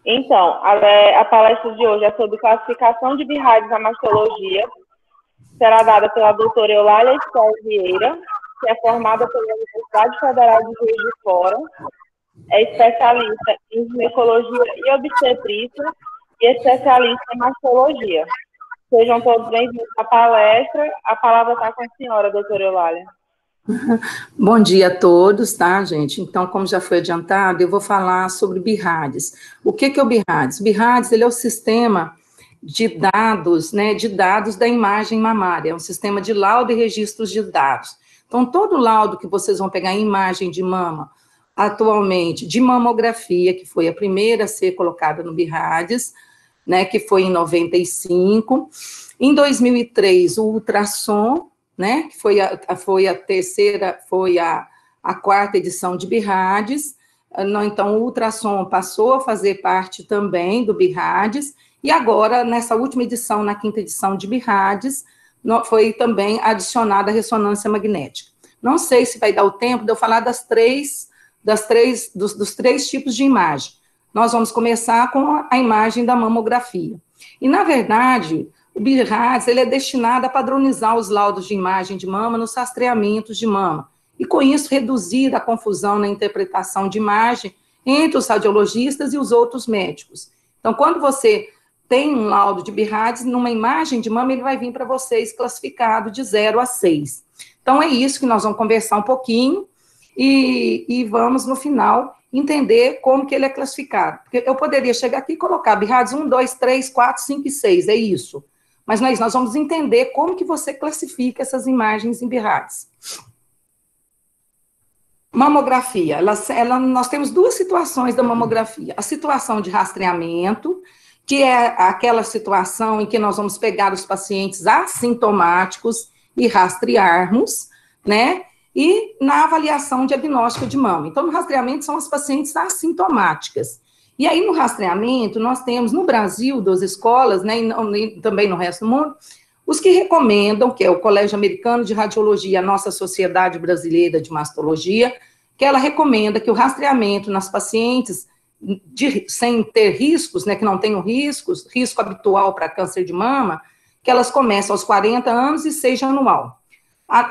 Então, a palestra de hoje é sobre classificação de birrários na mastologia. Será dada pela doutora Eulália Escola Vieira, que é formada pela Universidade Federal de Juiz de Fora, é especialista em ginecologia e obstetrícia e especialista em mastologia. Sejam todos bem-vindos à palestra. A palavra está com a senhora, doutora Eulália. Bom dia a todos, tá, gente? Então, como já foi adiantado, eu vou falar sobre BIRADS. O que é o BIRADS? O BIRADS, ele é o sistema de dados, né, de dados da imagem mamária, é um sistema de laudo e registros de dados. Então, todo laudo que vocês vão pegar em imagem de mama, atualmente, de mamografia, que foi a primeira a ser colocada no BIRADS, né, que foi em 95, em 2003, o ultrassom, né, que foi a terceira, foi a quarta edição de BIRADS, então o ultrassom passou a fazer parte também do BIRADS, e agora, nessa última edição, na quinta edição de BIRADS, foi também adicionada a ressonância magnética. Não sei se vai dar o tempo de eu falar dos três tipos de imagem. Nós vamos começar com a imagem da mamografia. E, na verdade, o BIRADS, ele é destinado a padronizar os laudos de imagem de mama nos rastreamentos de mama, e com isso reduzir a confusão na interpretação de imagem entre os radiologistas e os outros médicos. Então, quando você tem um laudo de BIRADS, numa imagem de mama, ele vai vir para vocês classificado de 0 a 6. Então, é isso que nós vamos conversar um pouquinho, e vamos, no final, entender como que ele é classificado. Porque eu poderia chegar aqui e colocar BIRADS 1, 2, 3, 4, 5 e 6, é isso. Mas nós vamos entender como que você classifica essas imagens em BIRADS. Mamografia, nós temos duas situações da mamografia. A situação de rastreamento, que é aquela situação em que nós vamos pegar os pacientes assintomáticos e rastrearmos, né? E na avaliação diagnóstica de mama. Então, no rastreamento são as pacientes assintomáticas. E aí, no rastreamento, nós temos no Brasil 12 escolas, né, e também no resto do mundo, os que recomendam, que é o Colégio Americano de Radiologia, a nossa Sociedade Brasileira de Mastologia, que ela recomenda que o rastreamento nas pacientes sem ter riscos, né, que não tenham risco habitual para câncer de mama, que elas começam aos 40 anos e seja anual.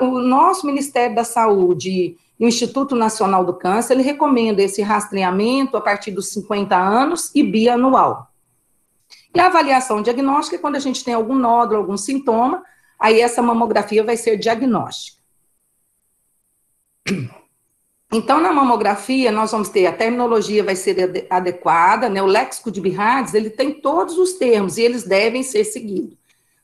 O nosso Ministério da Saúde e o Instituto Nacional do Câncer, ele recomenda esse rastreamento a partir dos 50 anos e bianual. E a avaliação diagnóstica é quando a gente tem algum nódulo, algum sintoma, aí essa mamografia vai ser diagnóstica. Então, na mamografia, nós vamos ter, a terminologia vai ser adequada, né, o léxico de BIRADS, ele tem todos os termos, e eles devem ser seguidos.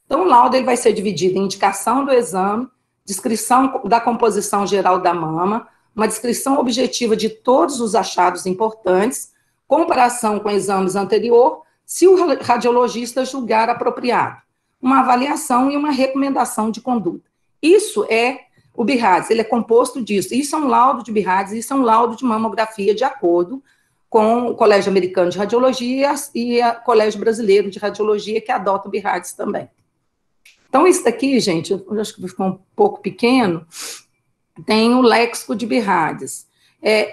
Então, o laudo ele vai ser dividido em indicação do exame, descrição da composição geral da mama, uma descrição objetiva de todos os achados importantes, comparação com exames anteriores, se o radiologista julgar apropriado, uma avaliação e uma recomendação de conduta. Isso é o BIRADS, ele é composto disso. Isso é um laudo de BIRADS, isso é um laudo de mamografia de acordo com o Colégio Americano de Radiologia e o Colégio Brasileiro de Radiologia, que adota o BIRADS também. Então, isso daqui, gente, eu acho que ficou um pouco pequeno, tem o léxico de BIRADS.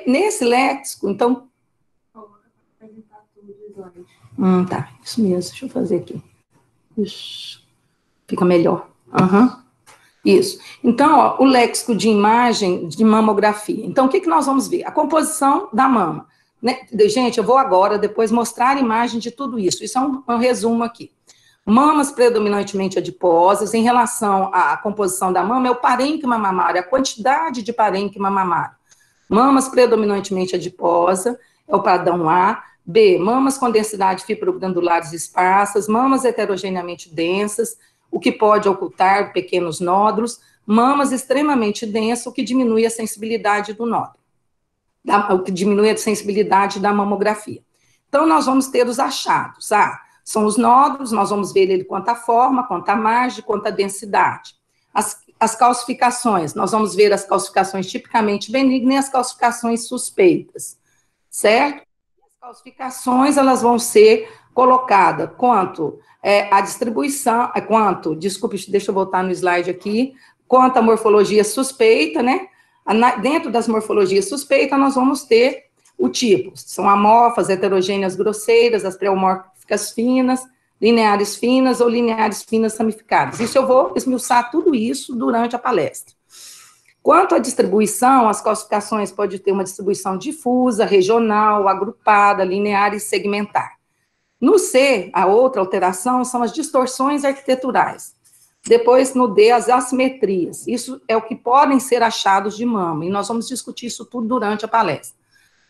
Nesse léxico, então... Tá, isso mesmo, deixa eu fazer aqui. Ixi, fica melhor. Isso. Então, ó, o léxico de imagem de mamografia. Então, o que nós vamos ver? A composição da mama. Né? Gente, eu vou agora, depois, mostrar a imagem de tudo isso. Isso é um resumo aqui. Mamas predominantemente adiposas, em relação à composição da mama, é o parênquima mamário, a quantidade de parênquima mamário. Mamas predominantemente adiposa, é o padrão A. B, mamas com densidade fibroglandulares esparsas, mamas heterogeneamente densas, o que pode ocultar pequenos nódulos, mamas extremamente densas, o que diminui a sensibilidade do nódulo, o que diminui a sensibilidade da mamografia. Então, nós vamos ter os achados. São os nódulos, nós vamos ver ele quanto à forma, quanto à margem, quanto à densidade. As calcificações, nós vamos ver as calcificações tipicamente benignas e as calcificações suspeitas, certo? As calcificações, elas vão ser colocadas quanto a distribuição, desculpe, deixa eu voltar no slide aqui, quanto à morfologia suspeita, né? Dentro das morfologias suspeitas, nós vamos ter O tipo, são amorfas, heterogêneas grosseiras, as pleomórficas finas, lineares finas ou lineares finas ramificadas. Isso eu vou esmiuçar tudo isso durante a palestra. Quanto à distribuição, as classificações podem ter uma distribuição difusa, regional, agrupada, linear e segmentar. No C, a outra alteração são as distorções arquiteturais. Depois, no D, as assimetrias. Isso é o que podem ser achados de mama, e nós vamos discutir isso tudo durante a palestra.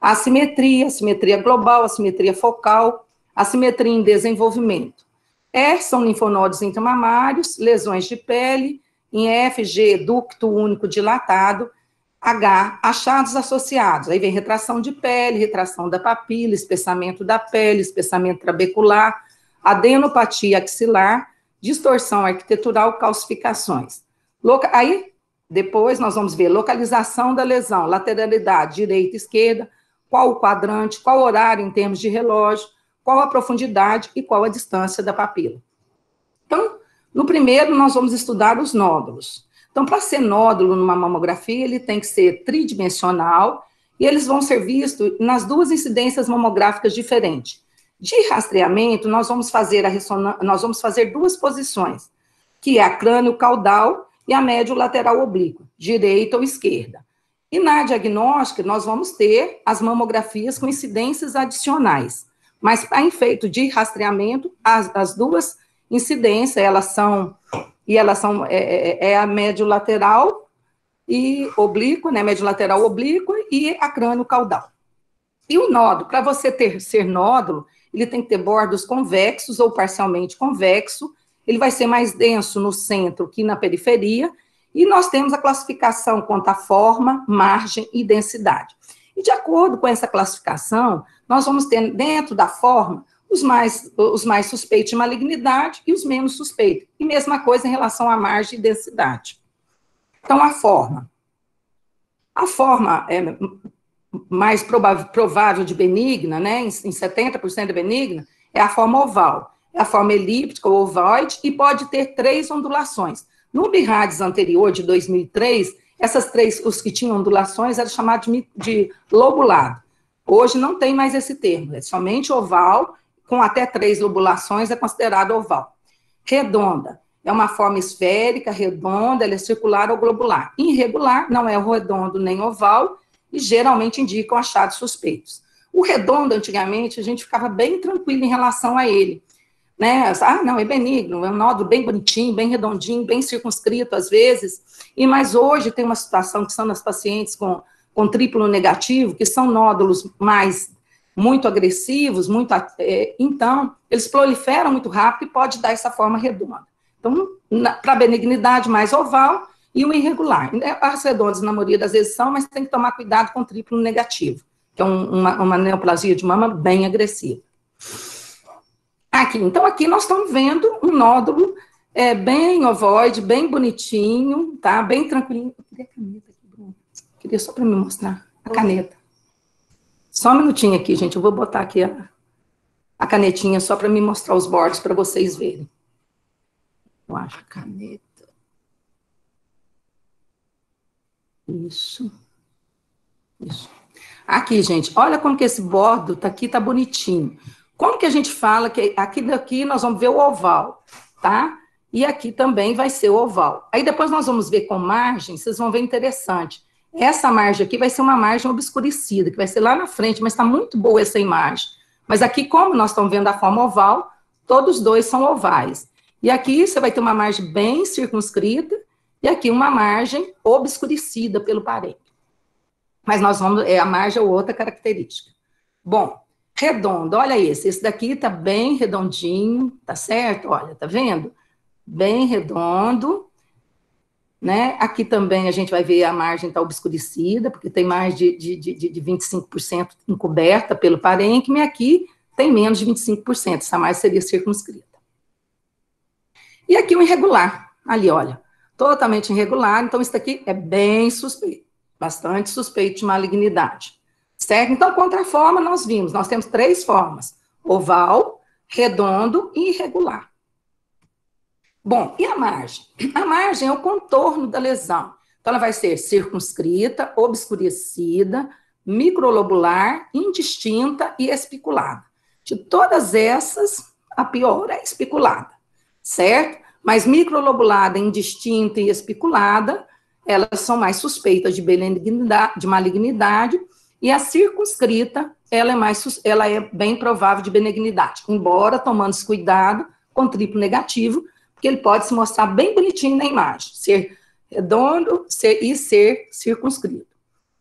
Assimetria global, assimetria focal, assimetria em desenvolvimento. E são linfonodos intramamários, lesões de pele, em F, G, ducto único dilatado, H, achados associados. Aí vem retração de pele, retração da papila, espessamento da pele, espessamento trabecular, adenopatia axilar, distorção arquitetural, calcificações. Aí, depois, nós vamos ver localização da lesão, lateralidade, direita, esquerda, qual o quadrante, qual o horário em termos de relógio, qual a profundidade e qual a distância da papila. Então, no primeiro, nós vamos estudar os nódulos. Então, para ser nódulo numa mamografia, ele tem que ser tridimensional e eles vão ser vistos nas duas incidências mamográficas diferentes. De rastreamento, nós vamos fazer duas posições, que é a crânio-caudal e a médio-lateral oblíqua, direita ou esquerda. E na diagnóstica, nós vamos ter as mamografias com incidências adicionais. Mas, para efeito de rastreamento, as duas incidências, elas são a médio-lateral e oblíqua, né, médio-lateral oblíqua e a crânio-caudal. E o nódulo, para você ser nódulo, ele tem que ter bordos convexos ou parcialmente convexo, ele vai ser mais denso no centro que na periferia, e nós temos a classificação quanto à forma, margem e densidade. E de acordo com essa classificação, nós vamos ter dentro da forma os mais suspeitos de malignidade e os menos suspeitos. E mesma coisa em relação à margem e densidade. Então, a forma é mais provável de benigna, né, em 70% de benigna, é a forma oval. É a forma elíptica ou ovoide e pode ter 3 ondulações. No BIRADS anterior, de 2003, essas 3, os que tinham ondulações, eram chamados de lobulado. Hoje não tem mais esse termo, é somente oval, com até 3 lobulações, é considerado oval. Redonda, é uma forma esférica, redonda, ela é circular ou globular. Irregular, não é redondo nem oval, e geralmente indicam achados suspeitos. O redondo, antigamente, a gente ficava bem tranquilo em relação a ele. Né? Não, é benigno, é um nódulo bem bonitinho, bem redondinho, bem circunscrito às vezes, mas hoje tem uma situação que são nas pacientes com triplo negativo, que são nódulos muito agressivos, então, eles proliferam muito rápido e pode dar essa forma redonda. Então, para benignidade, mais oval e o irregular. As redondas, na maioria das vezes, são, mas tem que tomar cuidado com triplo negativo, que é uma neoplasia de mama bem agressiva. Então, aqui nós estamos vendo um nódulo bem ovoide, bem bonitinho, tá? Bem tranquilinho. Eu queria a caneta aqui, Bruno. Queria só para me mostrar a caneta. Só um minutinho aqui, gente. Eu vou botar aqui a canetinha só para me mostrar os bordos para vocês verem. Eu acho a caneta. Isso. Aqui, gente, olha como que esse bordo tá bonitinho. Como que a gente fala que aqui daqui nós vamos ver o oval, tá? E aqui também vai ser o oval. Aí depois nós vamos ver com margem, vocês vão ver interessante. Essa margem aqui vai ser uma margem obscurecida, que vai ser lá na frente, mas está muito boa essa imagem. Mas aqui, como nós estamos vendo a forma oval, todos dois são ovais. E aqui você vai ter uma margem bem circunscrita, e aqui uma margem obscurecida pelo parênquima. Mas nós vamos, a margem é outra característica. Bom, redondo, olha esse daqui tá bem redondinho, tá certo? Olha, tá vendo? Bem redondo, né? Aqui também a gente vai ver a margem tá obscurecida, porque tem mais de 25% encoberta pelo parênquima, e aqui tem menos de 25%, essa margem seria circunscrita. E aqui o irregular, ali, olha, totalmente irregular, então isso daqui é bem suspeito, bastante suspeito de malignidade. Certo? Então, contra a forma, nós temos 3 formas: oval, redondo e irregular. Bom, e a margem? A margem é o contorno da lesão. Então, ela vai ser circunscrita, obscurecida, microlobular, indistinta e espiculada. De todas essas, a pior é a espiculada, certo? Mas microlobulada, indistinta e espiculada, elas são mais suspeitas de malignidade, e a circunscrita, ela é bem provável de benignidade, embora tomando esse cuidado com triplo negativo, porque ele pode se mostrar bem bonitinho na imagem, ser redondo e ser circunscrito.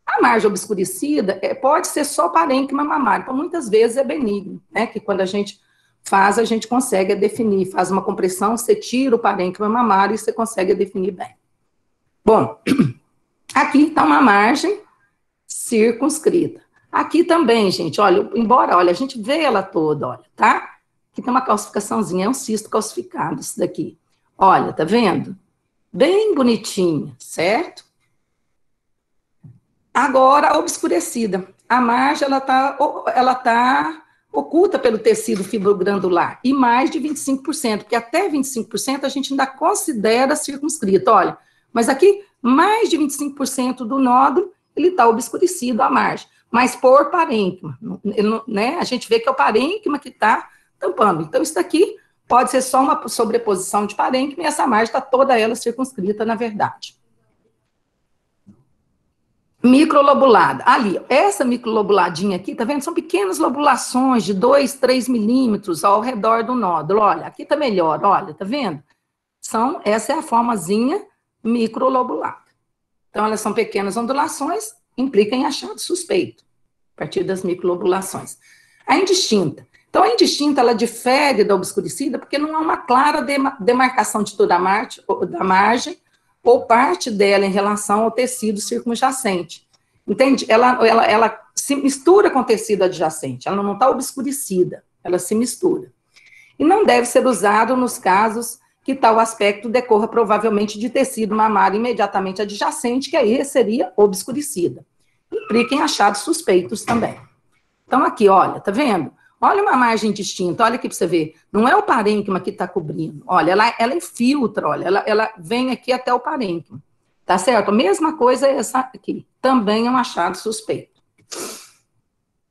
A margem obscurecida pode ser só parênquima mamário, então muitas vezes é benigno, né, que quando a gente faz, a gente consegue definir, faz uma compressão, você tira o parênquima mamário e você consegue definir bem. Bom, aqui está uma margem circunscrita. Aqui também, gente, olha, embora, olha, a gente vê ela toda, olha, tá? Aqui tem uma calcificaçãozinha, é um cisto calcificado, isso daqui. Olha, tá vendo? Bem bonitinha, certo? Agora, a obscurecida. A margem, ela tá oculta pelo tecido fibrogranular, e mais de 25%, porque até 25% a gente ainda considera circunscrito, olha, mas aqui, mais de 25% do nódulo, ele está obscurecido à margem, mas por parênquima, né? A gente vê que é o parênquima que está tampando. Então, isso daqui pode ser só uma sobreposição de parênquima, e essa margem está toda ela circunscrita, na verdade. Microlobulada. Ali, essa microlobuladinha aqui, tá vendo? São pequenas lobulações de 2, 3 milímetros ao redor do nódulo. Olha, aqui tá melhor, olha, tá vendo? Essa é a formazinha microlobulada. Então, elas são pequenas ondulações, implica em achado suspeito, a partir das microlobulações. A indistinta. Então, a indistinta, ela difere da obscurecida, porque não há uma clara demarcação de toda da margem, ou parte dela em relação ao tecido circunjacente. Entende? Ela se mistura com o tecido adjacente, ela não está obscurecida, ela se mistura. E não deve ser usado nos casos que tal aspecto decorra provavelmente de tecido mamário imediatamente adjacente, que aí seria obscurecida. Implica em achados suspeitos também. Então, aqui, olha, tá vendo? Olha uma margem distinta, olha aqui para você ver. Não é o parênquima que está cobrindo. Olha, ela infiltra, olha, ela vem aqui até o parênquima. Tá certo? A mesma coisa é essa aqui. Também é um achado suspeito.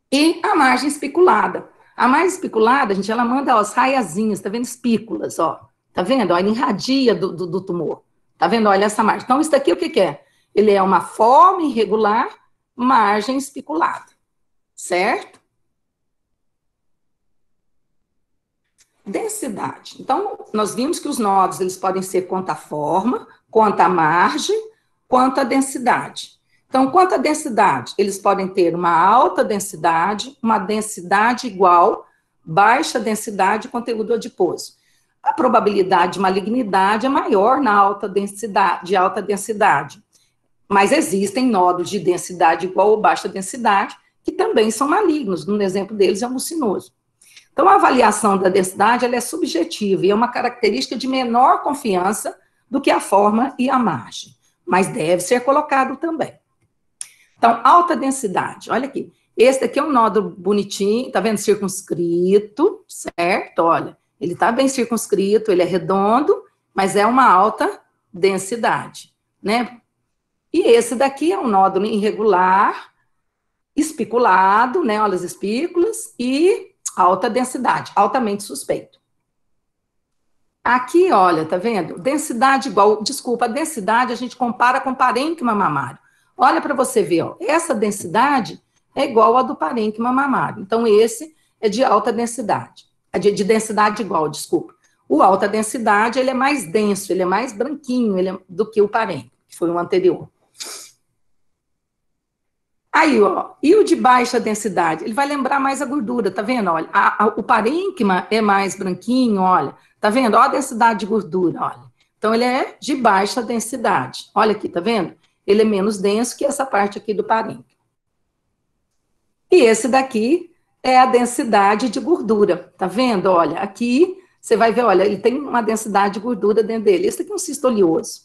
E a margem especulada. A margem especulada, gente, ela manda ó, as raiazinhas, tá vendo? Espículas, ó. Tá vendo? Ó, ele irradia do tumor. Tá vendo? Olha essa margem. Então, isso daqui o que é? Ele é uma forma irregular, margem especulada. Certo? Densidade. Então, nós vimos que os nódulos, eles podem ser quanto à forma, quanto à margem, quanto à densidade. Então, quanto à densidade, eles podem ter uma alta densidade, uma densidade igual, baixa densidade e conteúdo adiposo. A probabilidade de malignidade é maior na alta densidade, mas existem nódulos de densidade igual ou baixa densidade que também são malignos. Um exemplo deles é o mucinoso. Então, a avaliação da densidade ela é subjetiva e é uma característica de menor confiança do que a forma e a margem, mas deve ser colocado também. Então, alta densidade, olha aqui. Esse daqui é um nódulo bonitinho, tá vendo? Circunscrito, certo? Olha, ele tá bem circunscrito, ele é redondo, mas é uma alta densidade, né? E esse daqui é um nódulo irregular, espiculado, né? Olha as espículas, e alta densidade, altamente suspeito. Aqui, olha, tá vendo? Densidade igual, desculpa, a densidade a gente compara com parênquima mamário. Olha para você ver, ó, essa densidade é igual a do parênquima mamário. Então, esse é de alta densidade, de densidade igual, desculpa. O alta densidade, ele é mais denso, ele é mais branquinho do que o parênquima, que foi o anterior. Aí, ó, e o de baixa densidade? Ele vai lembrar mais a gordura, tá vendo? Olha, o parênquima é mais branquinho, olha, tá vendo? Olha a densidade de gordura, olha. Então, ele é de baixa densidade. Olha aqui, tá vendo? Ele é menos denso que essa parte aqui do parênquima. E esse daqui é a densidade de gordura, tá vendo? Olha, aqui você vai ver, olha, ele tem uma densidade de gordura dentro dele. Esse aqui é um cisto oleoso,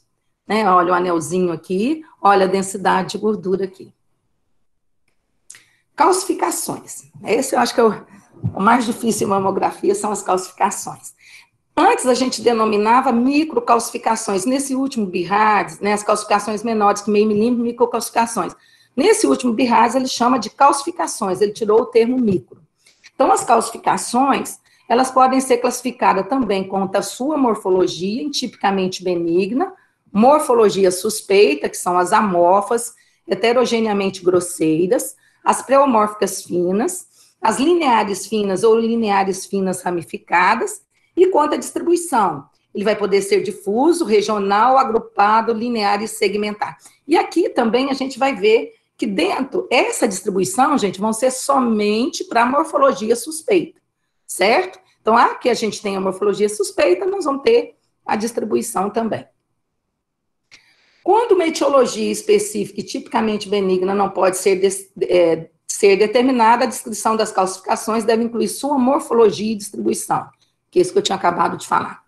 né? Olha o anelzinho aqui, olha a densidade de gordura aqui. Calcificações. Esse eu acho que é o mais difícil em mamografia, são as calcificações. Antes a gente denominava microcalcificações. Nesse último BIRADS, né, as calcificações menores que meio milímetro, microcalcificações. Nesse último BIRADS, ele chama de calcificações, ele tirou o termo micro. Então, as calcificações, elas podem ser classificadas também contra a sua morfologia, tipicamente benigna, morfologia suspeita, que são as amorfas, heterogeneamente grosseiras, as pleomórficas finas, as lineares finas ou lineares finas ramificadas, e quanto à distribuição. Ele vai poder ser difuso, regional, agrupado, linear e segmentar. E aqui também a gente vai ver que dentro, essa distribuição, gente, vão ser somente para a morfologia suspeita, certo? Então, aqui a gente tem a morfologia suspeita, nós vamos ter a distribuição também. Quando uma etiologia específica e tipicamente benigna não pode ser determinada, a descrição das calcificações deve incluir sua morfologia e distribuição, que é isso que eu tinha acabado de falar.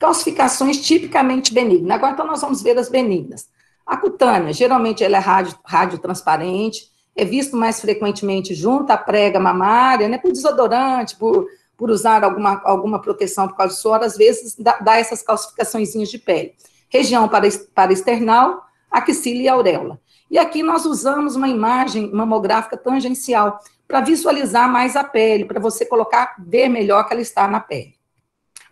Calcificações tipicamente benignas. Agora, então, nós vamos ver as benignas. A cutânea, geralmente, ela é radiotransparente, é visto mais frequentemente junto à prega mamária, né, por desodorante, por usar alguma proteção por causa do suor, às vezes dá essas calcificaçõezinhas de pele. Região paraesternal, axila e auréola. E aqui nós usamos uma imagem mamográfica tangencial para visualizar mais a pele, para você ver melhor que ela está na pele.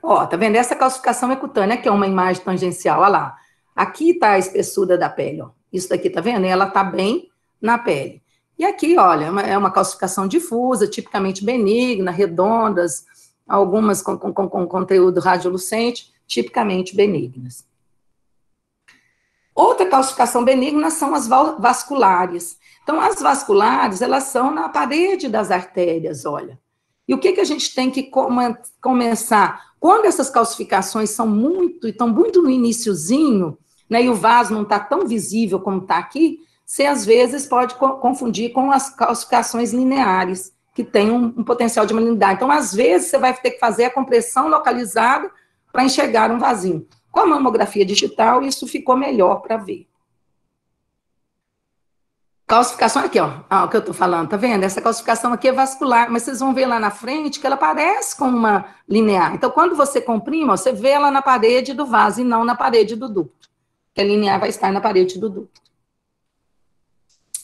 Ó, tá vendo? Essa calcificação é cutânea, que é uma imagem tangencial, olha lá. Aqui está a espessura da pele, ó. Isso daqui, tá vendo? Ela tá bem na pele. E aqui, olha, é uma calcificação difusa, tipicamente benigna, redondas, algumas com conteúdo radiolucente, tipicamente benignas. Outra calcificação benigna são as vasculares. Então, as vasculares, elas são na parede das artérias, olha. E o que a gente tem que começar? Quando essas calcificações estão muito no iniciozinho, né, e o vaso não está tão visível como está aqui, você às vezes pode confundir com as calcificações lineares, que tem um potencial de malignidade. Então, às vezes, você vai ter que fazer a compressão localizada para enxergar um vasinho. Com a mamografia digital, isso ficou melhor para ver. Calcificação aqui, ó, o que eu tô falando, tá vendo? Essa calcificação aqui é vascular, mas vocês vão ver lá na frente que ela parece com uma linear. Então, quando você comprime, ó, você vê ela na parede do vaso e não na parede do ducto, que a linear vai estar na parede do ducto.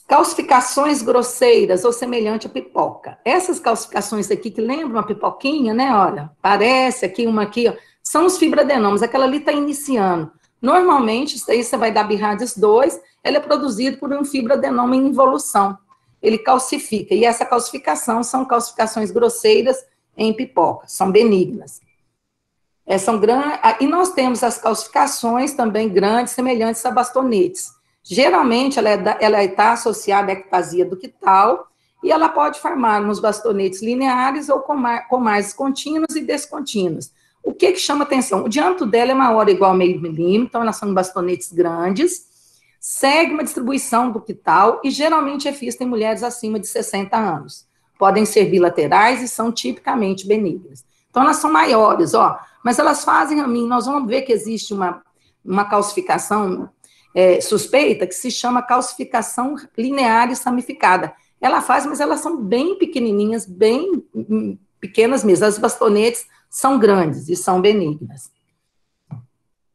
Calcificações grosseiras ou semelhante a pipoca. Essas calcificações aqui que lembram uma pipoquinha, né, olha, parece aqui, uma aqui, ó, são os fibradenomas, aquela ali está iniciando. Normalmente, isso aí você vai dar BIRADS 2, ele é produzido por um fibradenoma em involução. Ele calcifica, e essa calcificação são calcificações grosseiras em pipoca, são benignas. E nós temos as calcificações também grandes, semelhantes a bastonetes. Geralmente, ela está associada à ectasia ductal, e ela pode formar nos bastonetes lineares ou com mais contínuos e descontínuos. O que chama atenção? O diâmetro dela é maior ou igual a meio milímetro, então elas são bastonetes grandes, segue uma distribuição ductal e geralmente é vista em mulheres acima de 60 anos. Podem ser bilaterais e são tipicamente benignas. Então elas são maiores, ó, mas elas fazem a mim, nós vamos ver que existe uma calcificação suspeita que se chama calcificação linear e ramificada. Ela faz, mas elas são bem pequenininhas, bem pequenas mesmo. As bastonetes são grandes e são benignas.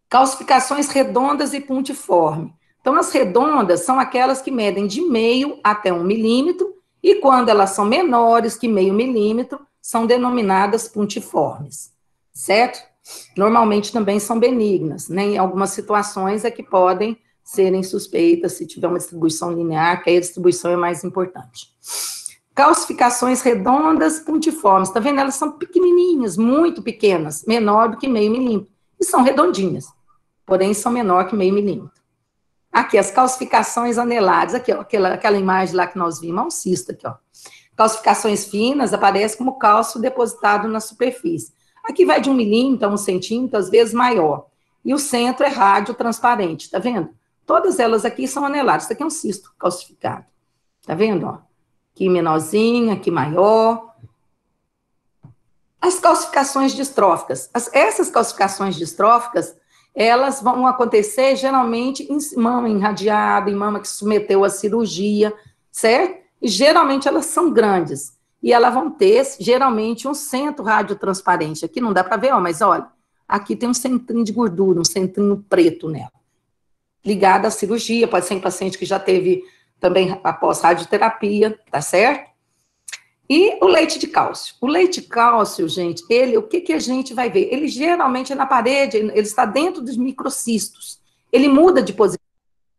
Calcificações redondas e puntiforme. Então, as redondas são aquelas que medem de meio até 1 milímetro, e quando elas são menores que meio milímetro, são denominadas puntiformes, certo? Normalmente também são benignas, né? Em algumas situações é que podem serem suspeitas se tiver uma distribuição linear, que aí a distribuição é mais importante. Calcificações redondas, puntiformes, tá vendo? Elas são pequenininhas, muito pequenas, menor do que meio milímetro, e são redondinhas, porém são menor que meio milímetro. Aqui, as calcificações anelares, aqui, ó, aquela imagem lá que nós vimos, um cisto aqui, ó. Calcificações finas aparecem como cálcio depositado na superfície. Aqui vai de 1 milímetro a 1 centímetro, às vezes maior. E o centro é radiotransparente, tá vendo? Todas elas aqui são anelares. Isso aqui é um cisto calcificado. Tá vendo, ó? Aqui menorzinho, aqui maior. As calcificações distróficas. Essas calcificações distróficas, elas vão acontecer geralmente em mama irradiada, em mama que submeteu a cirurgia, certo? E geralmente elas são grandes. E elas vão ter, geralmente, um centro radiotransparente. Aqui não dá para ver, ó, mas olha, aqui tem um centrinho de gordura, um centrinho preto nela. Ligado à cirurgia, pode ser em paciente que já teve também após radioterapia, tá certo? E o leite de cálcio. O leite de cálcio, gente, o que a gente vai ver? Ele geralmente é na parede, ele está dentro dos microcistos. Ele muda de posição.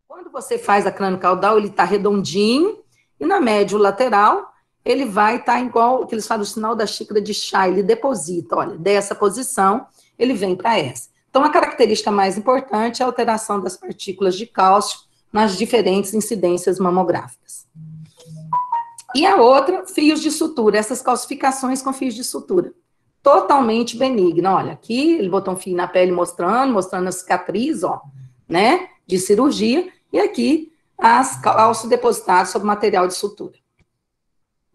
Quando você faz a crânio-caudal, ele está redondinho, e na médio lateral, ele vai estar igual, que eles falam o sinal da xícara de chá, ele deposita, olha, dessa posição, ele vem para essa. Então, a característica mais importante é a alteração das partículas de cálcio nas diferentes incidências mamográficas. E a outra, fios de sutura, essas calcificações com fios de sutura. Totalmente benigna. Olha, aqui ele botou um fio na pele mostrando a cicatriz, ó, né, de cirurgia, e aqui as cálcio depositadas sobre material de sutura.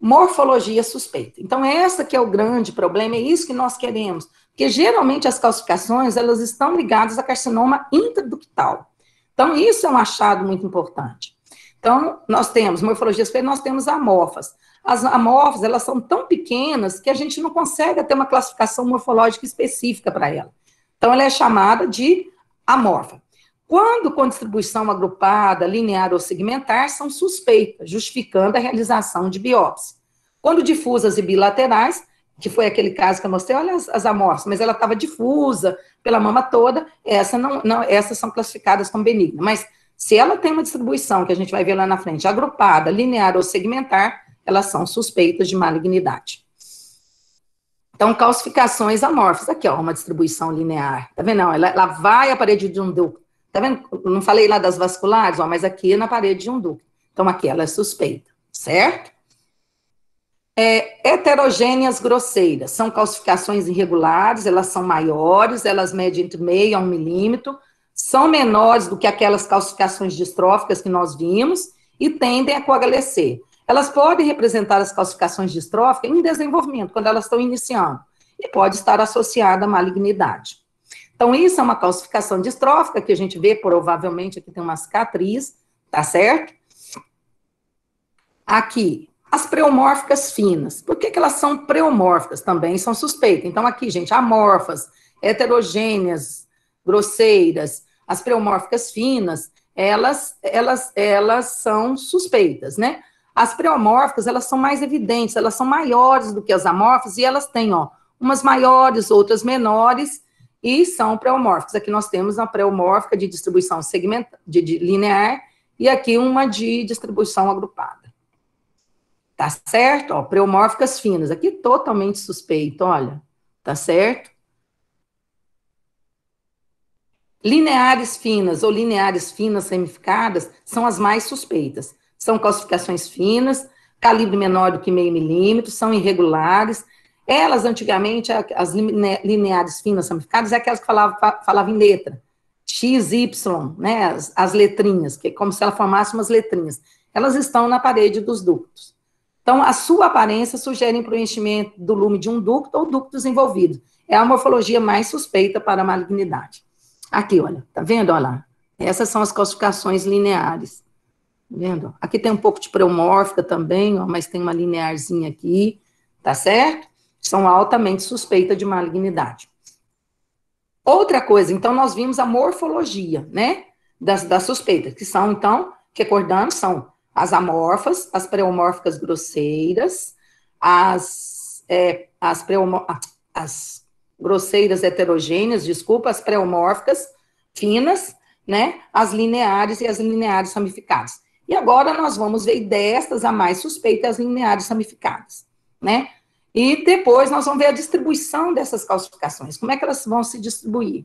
Morfologia suspeita. Então, essa que é o grande problema, é isso que nós queremos. Porque, geralmente, as calcificações, elas estão ligadas a carcinoma intraductal. Então, isso é um achado muito importante. Então, nós temos morfologia suspeita, nós temos amorfas. As amorfas, elas são tão pequenas que a gente não consegue ter uma classificação morfológica específica para ela. Então, ela é chamada de amorfa. Quando com distribuição agrupada, linear ou segmentar, são suspeitas, justificando a realização de biópsia. Quando difusas e bilaterais, que foi aquele caso que eu mostrei, olha as amorfas, mas ela estava difusa pela mama toda, essas são classificadas como benignas. Mas se ela tem uma distribuição, que a gente vai ver lá na frente, agrupada, linear ou segmentar, elas são suspeitas de malignidade. Então, calcificações amorfas. Aqui, ó, uma distribuição linear. Tá vendo? Não, ela vai à parede de um ducto. Tá vendo? Eu não falei lá das vasculares, ó, mas aqui é na parede de um ducto. Então, aqui ela é suspeita, certo? Heterogêneas grosseiras. São calcificações irregulares, elas são maiores, elas medem entre meio a 1 milímetro, são menores do que aquelas calcificações distróficas que nós vimos e tendem a coagulescer. Elas podem representar as calcificações distróficas em desenvolvimento, quando elas estão iniciando, e pode estar associada à malignidade. Então, isso é uma calcificação distrófica, que a gente vê, provavelmente, aqui tem uma cicatriz, tá certo? Aqui, as preomórficas finas. Por que elas são preomórficas? Também são suspeitas. Então, aqui, gente, amorfas, heterogêneas, grosseiras, as preomórficas finas, elas são suspeitas, né? As preomórficas, elas são mais evidentes, elas são maiores do que as amorfas, e elas têm, ó, umas maiores, outras menores, e são preomórficas. Aqui nós temos uma preomórfica de distribuição de linear, e aqui uma de distribuição agrupada. Tá certo? Ó, preomórficas finas. Aqui totalmente suspeito, olha. Tá certo? Lineares finas ou lineares finas ramificadas são as mais suspeitas. São calcificações finas, calibre menor do que meio milímetro, são irregulares. Elas, antigamente, as lineares finas ramificadas, é aquelas que falavam em letra. X, Y, né, as letrinhas, que é como se ela formasse umas letrinhas. Elas estão na parede dos ductos. Então, a sua aparência sugere preenchimento do lume de um ducto ou ductos envolvidos. É a morfologia mais suspeita para a malignidade. Aqui, olha, tá vendo? Olha lá. Essas são as calcificações lineares. Tá vendo? Aqui tem um pouco de preomórfica também, ó, mas tem uma linearzinha aqui, tá certo? São altamente suspeitas de malignidade. Outra coisa, então, nós vimos a morfologia, né, das suspeitas, que são, então, recordando, são as amorfas, as preomórficas grosseiras, as grosseiras heterogêneas, desculpa, as preomórficas finas, né, as lineares e as lineares ramificadas. E agora nós vamos ver destas a mais suspeita, as lineares ramificadas, né? E depois nós vamos ver a distribuição dessas calcificações, como é que elas vão se distribuir.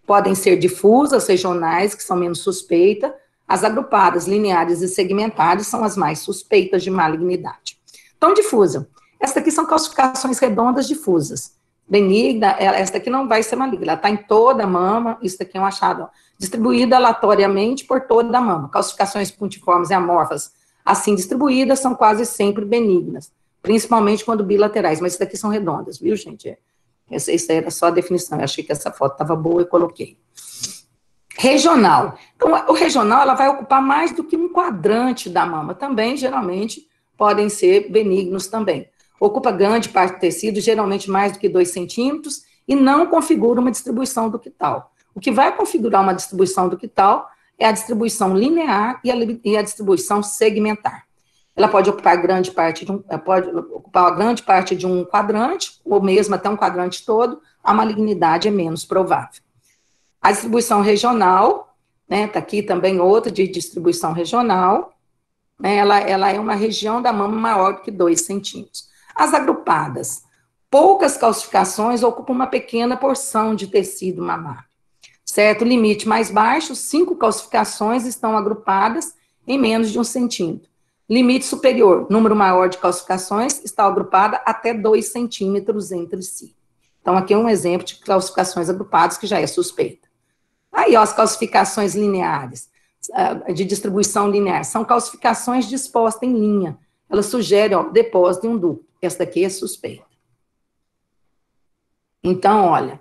Podem ser difusas, regionais, que são menos suspeitas, as agrupadas, lineares e segmentares são as mais suspeitas de malignidade. Então, difusa. Esta aqui são calcificações redondas difusas. Benigna, esta aqui não vai ser maligna, ela está em toda a mama, isso aqui é um achado, ó, distribuída aleatoriamente por toda a mama. Calcificações puntiformes e amorfas, assim distribuídas, são quase sempre benignas, principalmente quando bilaterais, mas isso daqui são redondas, viu, gente? Essa era só a definição, eu achei que essa foto estava boa e coloquei. Regional. Então, o regional, ela vai ocupar mais do que um quadrante da mama. Também, geralmente, podem ser benignos também. Ocupa grande parte do tecido, geralmente mais do que 2 centímetros, e não configura uma distribuição ductal. O que vai configurar uma distribuição ductal é a distribuição linear e a distribuição segmentar. Ela pode ocupar grande parte de um quadrante, ou mesmo até um quadrante todo, a malignidade é menos provável. A distribuição regional, né, tá aqui também outra de distribuição regional, né, ela é uma região da mama maior do que 2 centímetros. As agrupadas, poucas calcificações ocupam uma pequena porção de tecido mamário, certo? Limite mais baixo, 5 calcificações estão agrupadas em menos de 1 centímetro. Limite superior, número maior de calcificações, está agrupada até 2 centímetros entre si. Então, aqui é um exemplo de calcificações agrupadas que já é suspeita. Aí, ó, as calcificações lineares, de distribuição linear, são calcificações dispostas em linha. Elas sugerem, ó, depósito de um ducto. Essa daqui é suspeita. Então, olha,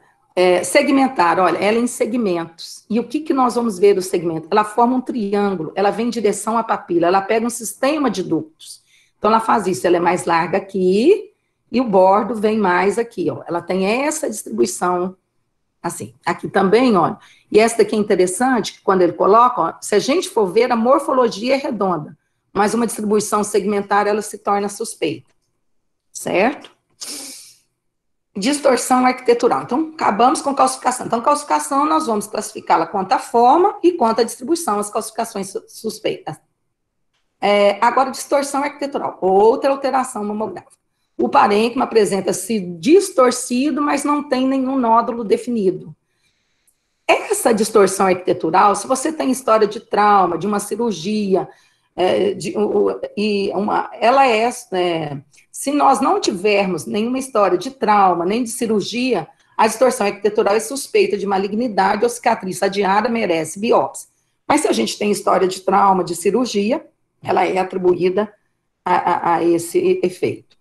segmentar, olha, ela é em segmentos. E o que nós vamos ver do segmento? Ela forma um triângulo, ela vem em direção à papila, ela pega um sistema de ductos. Então, ela faz isso, ela é mais larga aqui, e o bordo vem mais aqui, ó. Ela tem essa distribuição, assim. Aqui também, olha. E essa daqui é interessante, que quando ele coloca, ó, se a gente for ver, a morfologia é redonda, mas uma distribuição segmentar, ela se torna suspeita. Certo? Distorção arquitetural. Então, acabamos com calcificação. Então, calcificação, nós vamos classificá-la quanto à forma e quanto à distribuição, as calcificações suspeitas. Agora, distorção arquitetural, outra alteração mamográfica. O parênquima apresenta-se distorcido, mas não tem nenhum nódulo definido. Essa distorção arquitetural, se você tem história de trauma, de uma cirurgia, se nós não tivermos nenhuma história de trauma, nem de cirurgia, a distorção arquitetural é suspeita de malignidade ou cicatriz adiada, merece biópsia. Mas se a gente tem história de trauma, de cirurgia, ela é atribuída a esse efeito.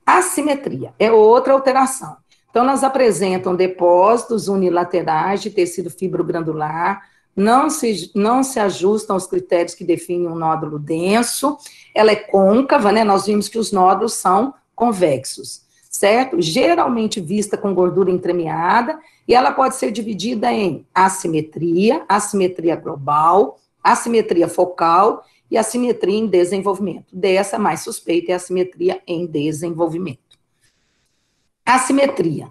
Assimetria é outra alteração. Então, elas apresentam depósitos unilaterais de tecido fibrogranular, não se ajustam aos critérios que definem um nódulo denso, ela é côncava, né? Nós vimos que os nódulos são convexos, certo? Geralmente vista com gordura entremeada, e ela pode ser dividida em assimetria, assimetria global, assimetria focal e assimetria em desenvolvimento. Dessa mais suspeita é a assimetria em desenvolvimento. Assimetria.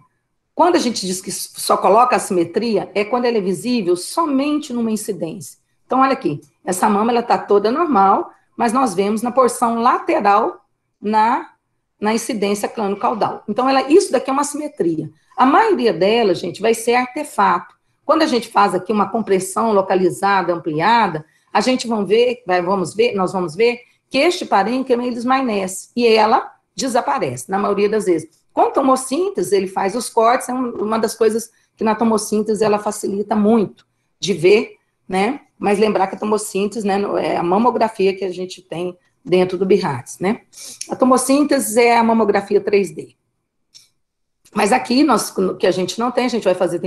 Quando a gente diz que só coloca assimetria, é quando ela é visível somente numa incidência. Então, olha aqui, essa mama ela está toda normal, mas nós vemos na porção lateral na incidência crânio-caudal. Então, isso daqui é uma assimetria. A maioria delas, gente, vai ser artefato. Quando a gente faz aqui uma compressão localizada, ampliada, nós vamos ver que este parênquima ele desmainece e ela desaparece, na maioria das vezes. Com tomossíntese, ele faz os cortes, é uma das coisas que na tomossíntese ela facilita muito de ver, né? Mas lembrar que a tomossíntese, né, é a mamografia que a gente tem dentro do BIRADS, né? A tomossíntese é a mamografia 3D. Mas aqui, que a gente não tem, a gente vai fazer,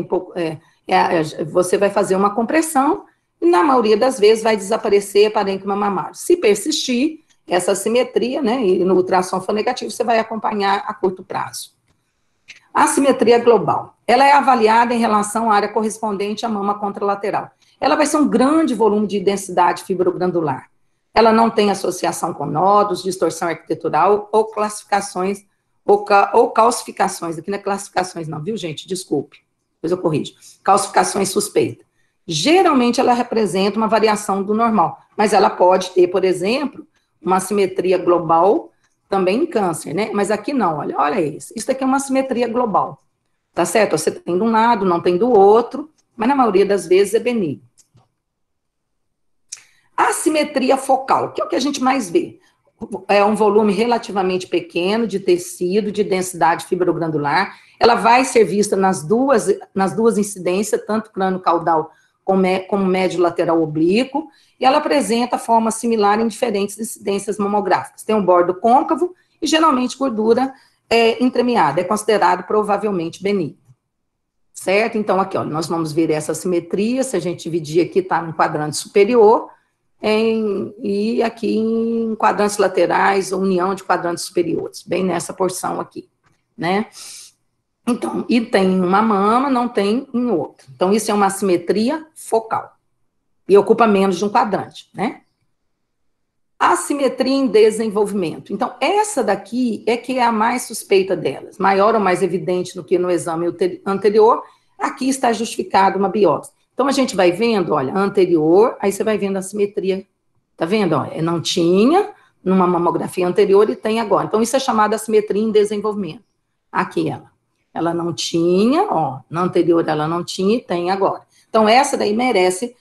você vai fazer uma compressão e na maioria das vezes vai desaparecer parênquima mamário. Se persistir, essa assimetria, né, e no ultrassom for negativo, você vai acompanhar a curto prazo. A assimetria global, ela é avaliada em relação à área correspondente à mama contralateral. Ela vai ser um grande volume de densidade fibrogranular. Ela não tem associação com nódulos, distorção arquitetural ou classificações, ou calcificações, aqui não é classificações não, viu gente, desculpe, depois eu corrijo, calcificações suspeitas. Geralmente ela representa uma variação do normal, mas ela pode ter, por exemplo, uma assimetria global também em câncer, né? Mas aqui não, olha isso. Isso aqui é uma assimetria global, tá certo? Você tem de um lado, não tem do outro, mas na maioria das vezes é benigno. Assimetria focal, que é o que a gente mais vê. É um volume relativamente pequeno de tecido, de densidade fibrogranular. Ela vai ser vista nas duas incidências, tanto crânio-caudal como médio lateral oblíquo, e ela apresenta forma similar em diferentes incidências mamográficas. Tem um bordo côncavo e geralmente gordura entremeada, é considerado provavelmente benigno. Certo? Então, aqui, ó, nós vamos ver essa simetria, se a gente dividir aqui, está no quadrante superior, e aqui em quadrantes laterais, ou união de quadrantes superiores, bem nessa porção aqui, né? Então, e tem uma mama, não tem em outra. Então, isso é uma assimetria focal. e ocupa menos de um quadrante, né? Assimetria em desenvolvimento. Então, essa daqui é que é a mais suspeita delas, maior ou mais evidente do que no exame anterior, aqui está justificada uma biópsia. Então, a gente vai vendo, olha, anterior, aí você vai vendo a assimetria, tá vendo? Olha, não tinha numa mamografia anterior e tem agora. Então, isso é chamado assimetria em desenvolvimento. Aqui ela não tinha, ó, na anterior ela não tinha e tem agora. Então, essa daí merece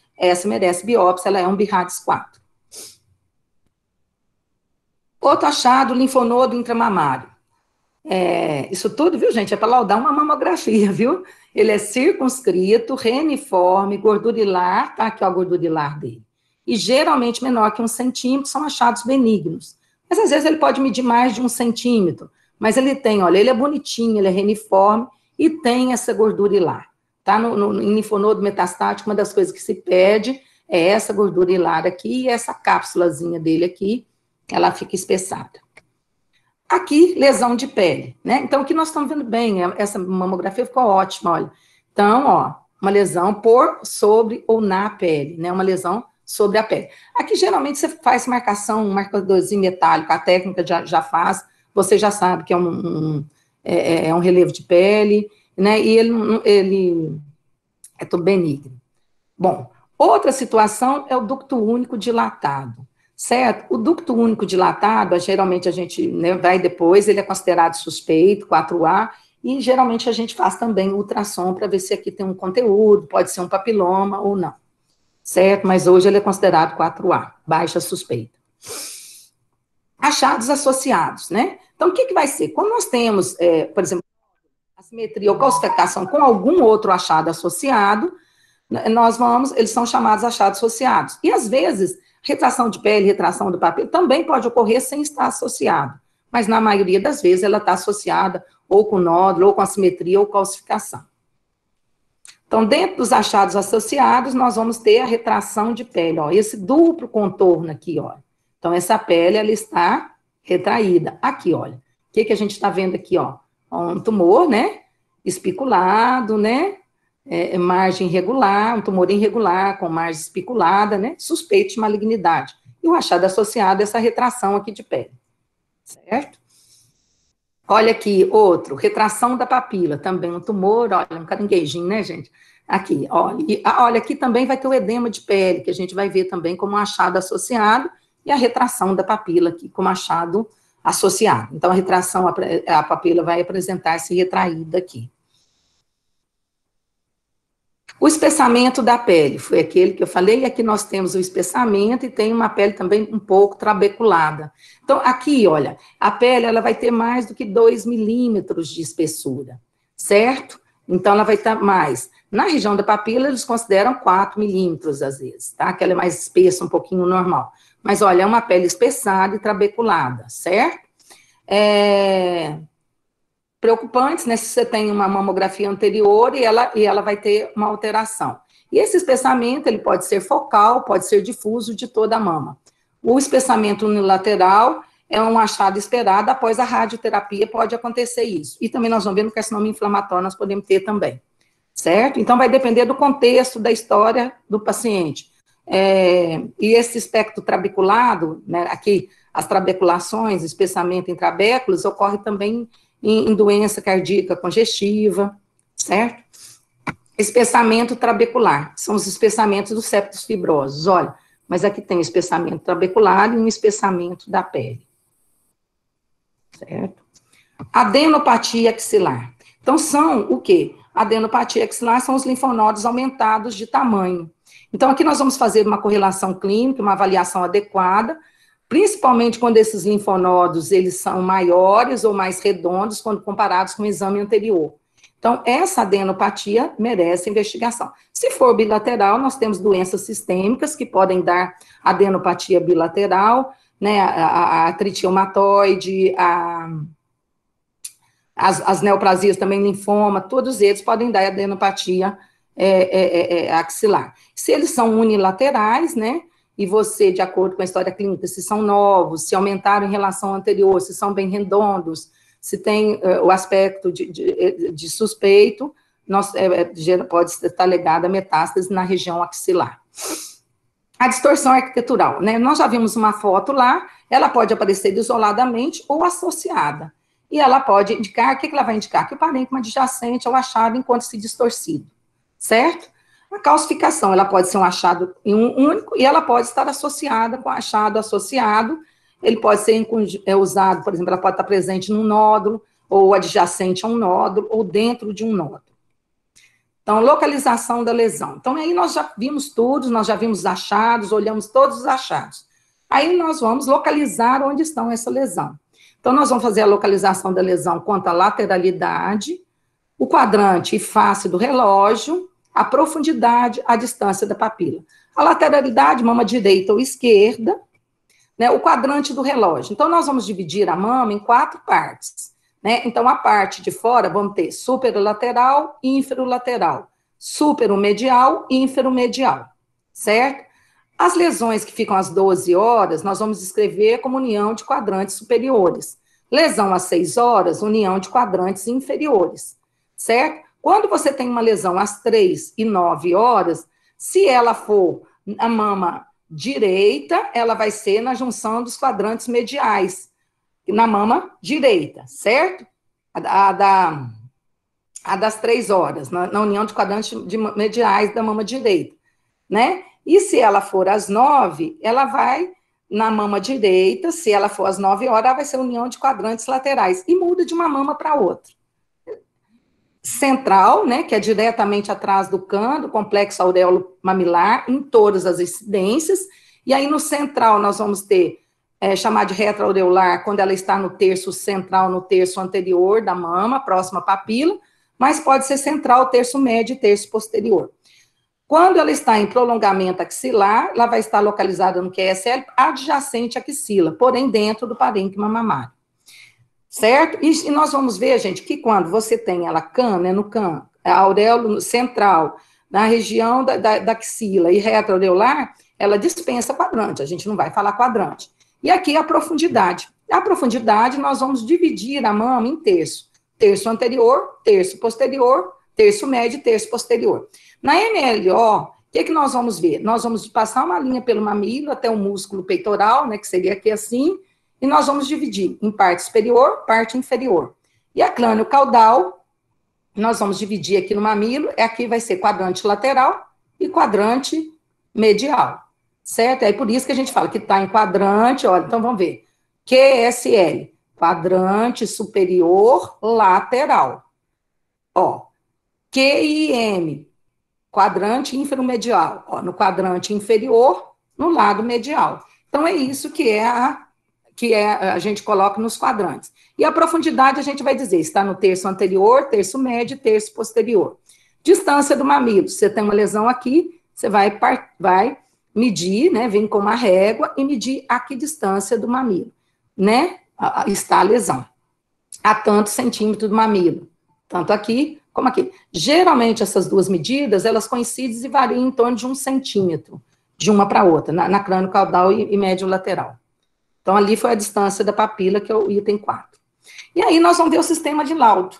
biópsia, ela é um BIRADS 4. Outro achado, linfonodo intramamário. Isso tudo, viu, gente, é para laudar uma mamografia, viu? Ele é circunscrito, reniforme, gordurilar, tá aqui ó, a gordurilar dele. E geralmente menor que 1 centímetro, são achados benignos. Mas às vezes ele pode medir mais de 1 centímetro, mas ele tem, olha, ele é bonitinho, ele é reniforme e tem essa gordurilar. Tá? Em linfonodo metastático, uma das coisas que se pede é essa gordurilar aqui e essa cápsulazinha dele aqui, ela fica espessada. Aqui, lesão de pele, né? Então, o que nós estamos vendo bem, essa mamografia ficou ótima, olha. Então, ó, uma lesão por, sobre ou na pele, né? Uma lesão sobre a pele. Aqui, geralmente, você faz marcação, um marcadorzinho metálico, a técnica já faz, você já sabe que é um relevo de pele, né? E ele é tudo benigno. Bom, outra situação é o ducto único dilatado. Certo? O ducto único dilatado, geralmente a gente, né, vai depois, ele é considerado suspeito, 4A, e geralmente a gente faz também ultrassom para ver se aqui tem um conteúdo, pode ser um papiloma ou não. Certo? Mas hoje ele é considerado 4A, baixa suspeita. Achados associados, né? Então, o que vai ser? Quando nós temos, por exemplo, assimetria ou calcificação com algum outro achado associado, eles são chamados achados associados. E, às vezes, retração de pele, retração do papel, também pode ocorrer sem estar associado, mas na maioria das vezes ela está associada ou com nódulo, ou com assimetria, ou calcificação. Então, dentro dos achados associados, nós vamos ter a retração de pele, ó, esse duplo contorno aqui, ó. Então, essa pele, ela está retraída. Aqui, olha, o que a gente está vendo aqui, ó? Um tumor, né, espiculado, né, margem irregular, um tumor irregular, com margem espiculada, né, suspeito de malignidade. E o achado associado a essa retração aqui de pele, certo? Olha aqui, outro, retração da papila, também um tumor, olha, um caranguejinho, né, gente? Aqui, olha, aqui também vai ter o edema de pele, que a gente vai ver também como um achado associado, e a retração da papila aqui como achado associado. Então, a retração, a papila vai apresentar-se retraída aqui. O espessamento da pele, foi aquele que eu falei, e aqui nós temos o espessamento e tem uma pele também um pouco trabeculada. Então, aqui, olha, a pele, ela vai ter mais do que 2 milímetros de espessura, certo? Então, ela vai estar mais. Na região da papila, eles consideram 4 milímetros, às vezes, tá? Que ela é mais espessa, um pouquinho normal. Mas, olha, é uma pele espessada e trabeculada, certo? Preocupantes, né, se você tem uma mamografia anterior e ela vai ter uma alteração. E esse espessamento, ele pode ser focal, pode ser difuso de toda a mama. O espessamento unilateral é um achado esperado, após a radioterapia pode acontecer isso. E também nós vamos ver no carcinoma inflamatório, nós podemos ter também, certo? Então, vai depender do contexto, da história do paciente. E esse espectro trabeculado, né, aqui, as trabeculações, espessamento em trabéculos, ocorre também em doença cardíaca congestiva, certo? Espessamento trabecular, são os espessamentos dos septos fibrosos, olha, mas aqui tem o espessamento trabecular e um espessamento da pele, certo? Adenopatia axilar, então são o quê? Adenopatia axilar são os linfonodos aumentados de tamanho. Então aqui nós vamos fazer uma correlação clínica, uma avaliação adequada, principalmente quando esses linfonodos, eles são maiores ou mais redondos, quando comparados com o exame anterior. Então, essa adenopatia merece investigação. Se for bilateral, nós temos doenças sistêmicas que podem dar adenopatia bilateral, né, a tritiomatoide, as neoplasias também, linfoma, todos eles podem dar adenopatia axilar. Se eles são unilaterais, né, e você, de acordo com a história clínica, se são novos, se aumentaram em relação ao anterior, se são bem redondos, se tem o aspecto de suspeito, pode estar ligado a metástase na região axilar. A distorção arquitetural, né? Nós já vimos uma foto lá, ela pode aparecer isoladamente ou associada. E ela pode indicar, o que ela vai indicar? Que o parênquima adjacente ao achado encontra-se distorcido, certo? A calcificação, ela pode ser um achado em um único e ela pode estar associada com o achado associado, ele pode ser usado, por exemplo, ela pode estar presente num nódulo, ou adjacente a um nódulo, ou dentro de um nódulo. Então, localização da lesão. Então, aí nós já vimos tudo, nós já vimos os achados, olhamos todos os achados. Aí nós vamos localizar onde estão essa lesão. Então, nós vamos fazer a localização da lesão quanto à lateralidade, o quadrante e face do relógio, a profundidade, a distância da papila. A lateralidade, mama direita ou esquerda, né, o quadrante do relógio. Então, nós vamos dividir a mama em 4 partes. Né? Então, a parte de fora, vamos ter superolateral e inferolateral, superomedial e inferomedial, certo? As lesões que ficam às 12 horas, nós vamos escrever como união de quadrantes superiores. Lesão às 6 horas, união de quadrantes inferiores, certo? Quando você tem uma lesão às 3 e 9 horas, se ela for a mama direita, ela vai ser na junção dos quadrantes mediais, na mama direita, certo? A das 3 horas, na união de quadrantes mediais da mama direita, né? E se ela for às 9, ela vai na mama direita, se ela for às 9 horas, ela vai ser união de quadrantes laterais, e muda de uma mama para outra. Central, né, que é diretamente atrás do cano, do complexo auréolo mamilar, em todas as incidências, e aí no central nós vamos ter chamar de retroaureolar, quando ela está no terço central, no terço anterior da mama, próxima à papila, mas pode ser central, terço médio e terço posterior. Quando ela está em prolongamento axilar, ela vai estar localizada no QSL, adjacente à axila, porém dentro do parênquima mamário. Certo? E nós vamos ver, gente, que quando você tem ela né, no can, a auréola central, na região da axila e retroaureolar, ela dispensa quadrante, a gente não vai falar quadrante. E aqui a profundidade. A profundidade, nós vamos dividir a mama em terço. Terço anterior, terço posterior, terço médio e terço posterior. Na MLO, o que nós vamos ver? Nós vamos passar uma linha pelo mamilo até o músculo peitoral, né, que seria aqui assim, e nós vamos dividir em parte superior, parte inferior. E a crânio caudal, nós vamos dividir aqui no mamilo, aqui vai ser quadrante lateral e quadrante medial. Certo? É por isso que a gente fala que está em quadrante, olha, então vamos ver. QSL, quadrante superior lateral. Ó, QIM, quadrante inferomedial. Ó, no quadrante inferior, no lado medial. Então, é isso que a gente coloca nos quadrantes. E a profundidade, a gente vai dizer, está no terço anterior, terço médio e terço posterior. Distância do mamilo, você tem uma lesão aqui, você vai medir, né, vem com uma régua e medir a que distância do mamilo, né, está a lesão. A tantos centímetros do mamilo, tanto aqui como aqui. Geralmente, essas duas medidas, elas coincidem e variam em torno de 1 centímetro, de uma para outra, na crânio caudal e médio lateral. Então, ali foi a distância da papila, que é o item 4. E aí, nós vamos ver o sistema de laudo.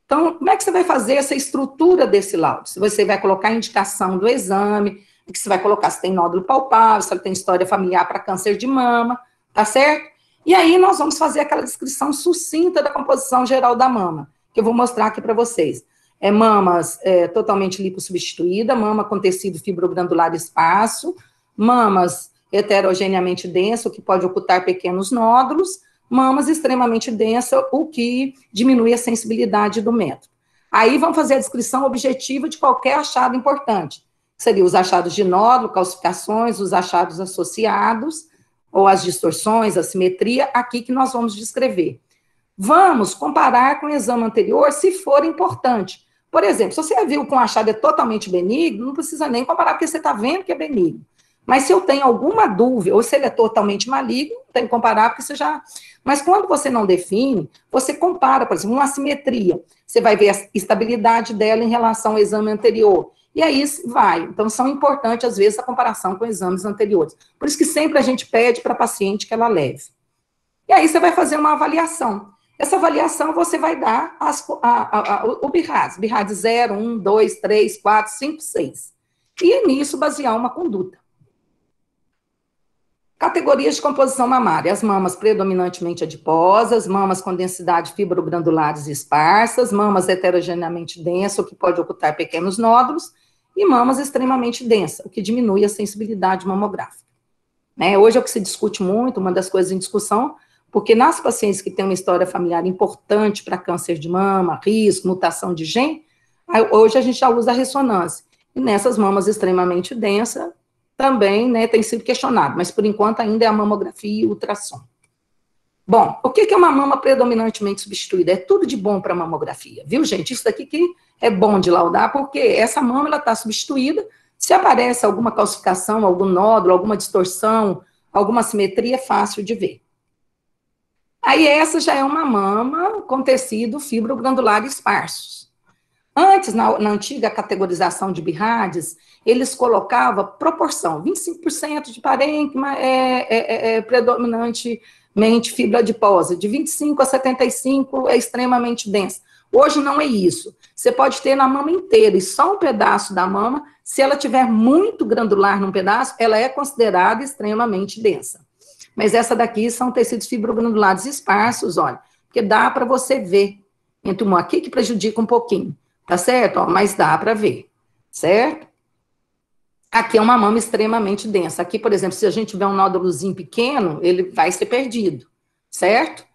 Então, como é que você vai fazer essa estrutura desse laudo? Se você vai colocar a indicação do exame, que você vai colocar se tem nódulo palpável, se ela tem história familiar para câncer de mama, tá certo? E aí nós vamos fazer aquela descrição sucinta da composição geral da mama, que eu vou mostrar aqui para vocês. Mamas totalmente lipossubstituída, mama com tecido fibrogranular esparso, mamas heterogeneamente densa, o que pode ocultar pequenos nódulos, mamas extremamente densa, o que diminui a sensibilidade do método. Aí vamos fazer a descrição objetiva de qualquer achado importante. Seriam os achados de nódulo, calcificações, os achados associados, ou as distorções, a simetria, aqui que nós vamos descrever. Vamos comparar com o exame anterior, se for importante. Por exemplo, se você viu que um achado é totalmente benigno, não precisa nem comparar, porque você está vendo que é benigno. Mas se eu tenho alguma dúvida, ou se ele é totalmente maligno, tem que comparar, porque você já... Mas quando você não define, você compara, por exemplo, uma assimetria. Você vai ver a estabilidade dela em relação ao exame anterior. E aí vai. Então, são importantes, às vezes, a comparação com exames anteriores. Por isso que sempre a gente pede para a paciente que ela leve. E aí você vai fazer uma avaliação. Essa avaliação você vai dar o BIRADS 0, 1, 2, 3, 4, 5, 6. E nisso basear uma conduta. Categorias de composição mamária. As mamas predominantemente adiposas, mamas com densidade fibrogranulares esparsas, mamas heterogeneamente densas, o que pode ocultar pequenos nódulos, e mamas extremamente densas, o que diminui a sensibilidade mamográfica. Né? Hoje é o que se discute muito, uma das coisas em discussão, porque nas pacientes que têm uma história familiar importante para câncer de mama, risco, mutação de gene, hoje a gente já usa a ressonância. E nessas mamas extremamente densas, também, né, tem sido questionado, mas por enquanto ainda é a mamografia e o ultrassom. Bom, o que é uma mama predominantemente substituída? É tudo de bom para a mamografia, viu, gente? Isso daqui que é bom de laudar, porque essa mama, ela está substituída, se aparece alguma calcificação, algum nódulo, alguma distorção, alguma assimetria, é fácil de ver. Aí essa já é uma mama com tecido fibrograndular esparsos. Antes, na antiga categorização de BIRADS, eles colocavam proporção, 25% de parênquima predominantemente fibra adiposa, de 25 a 75 é extremamente densa. Hoje não é isso. Você pode ter na mama inteira e só um pedaço da mama, se ela tiver muito granular num pedaço, ela é considerada extremamente densa. Mas essa daqui são tecidos fibrogranulares esparsos, olha, porque dá para você ver. Entre uma aqui que prejudica um pouquinho. Tá certo? Ó, mas dá para ver, certo? Aqui é uma mama extremamente densa. Aqui, por exemplo, se a gente tiver um nódulozinho pequeno, ele vai ser perdido, certo?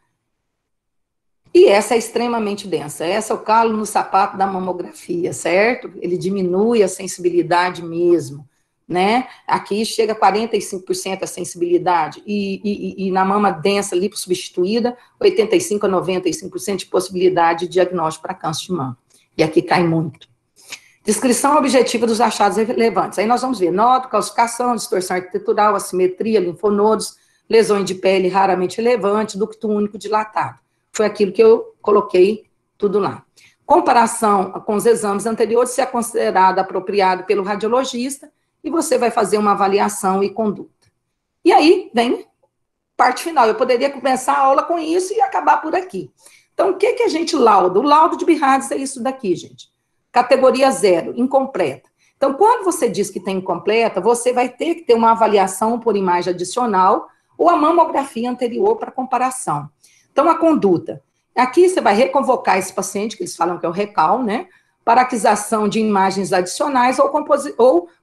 E essa é extremamente densa. Essa é o calo no sapato da mamografia, certo? Ele diminui a sensibilidade mesmo, né? Aqui chega a 45% a sensibilidade. E na mama densa, lipossubstituída, 85% a 95% de possibilidade de diagnóstico para câncer de mama. E aqui cai muito. Descrição objetiva dos achados relevantes. Aí nós vamos ver nódulo, calcificação, distorção arquitetural, assimetria, linfonodos, lesões de pele raramente relevantes, ducto único dilatado. Foi aquilo que eu coloquei tudo lá. Comparação com os exames anteriores, se é considerado apropriado pelo radiologista, e você vai fazer uma avaliação e conduta. E aí vem parte final. Eu poderia começar a aula com isso e acabar por aqui. Então, o que a gente lauda? O laudo de BIRADS é isso daqui, gente. Categoria 0, incompleta. Então, quando você diz que tem incompleta, você vai ter que ter uma avaliação por imagem adicional ou a mamografia anterior para comparação. Então, a conduta. Aqui você vai reconvocar esse paciente, que eles falam que é o recal, né? Para aquisição de imagens adicionais ou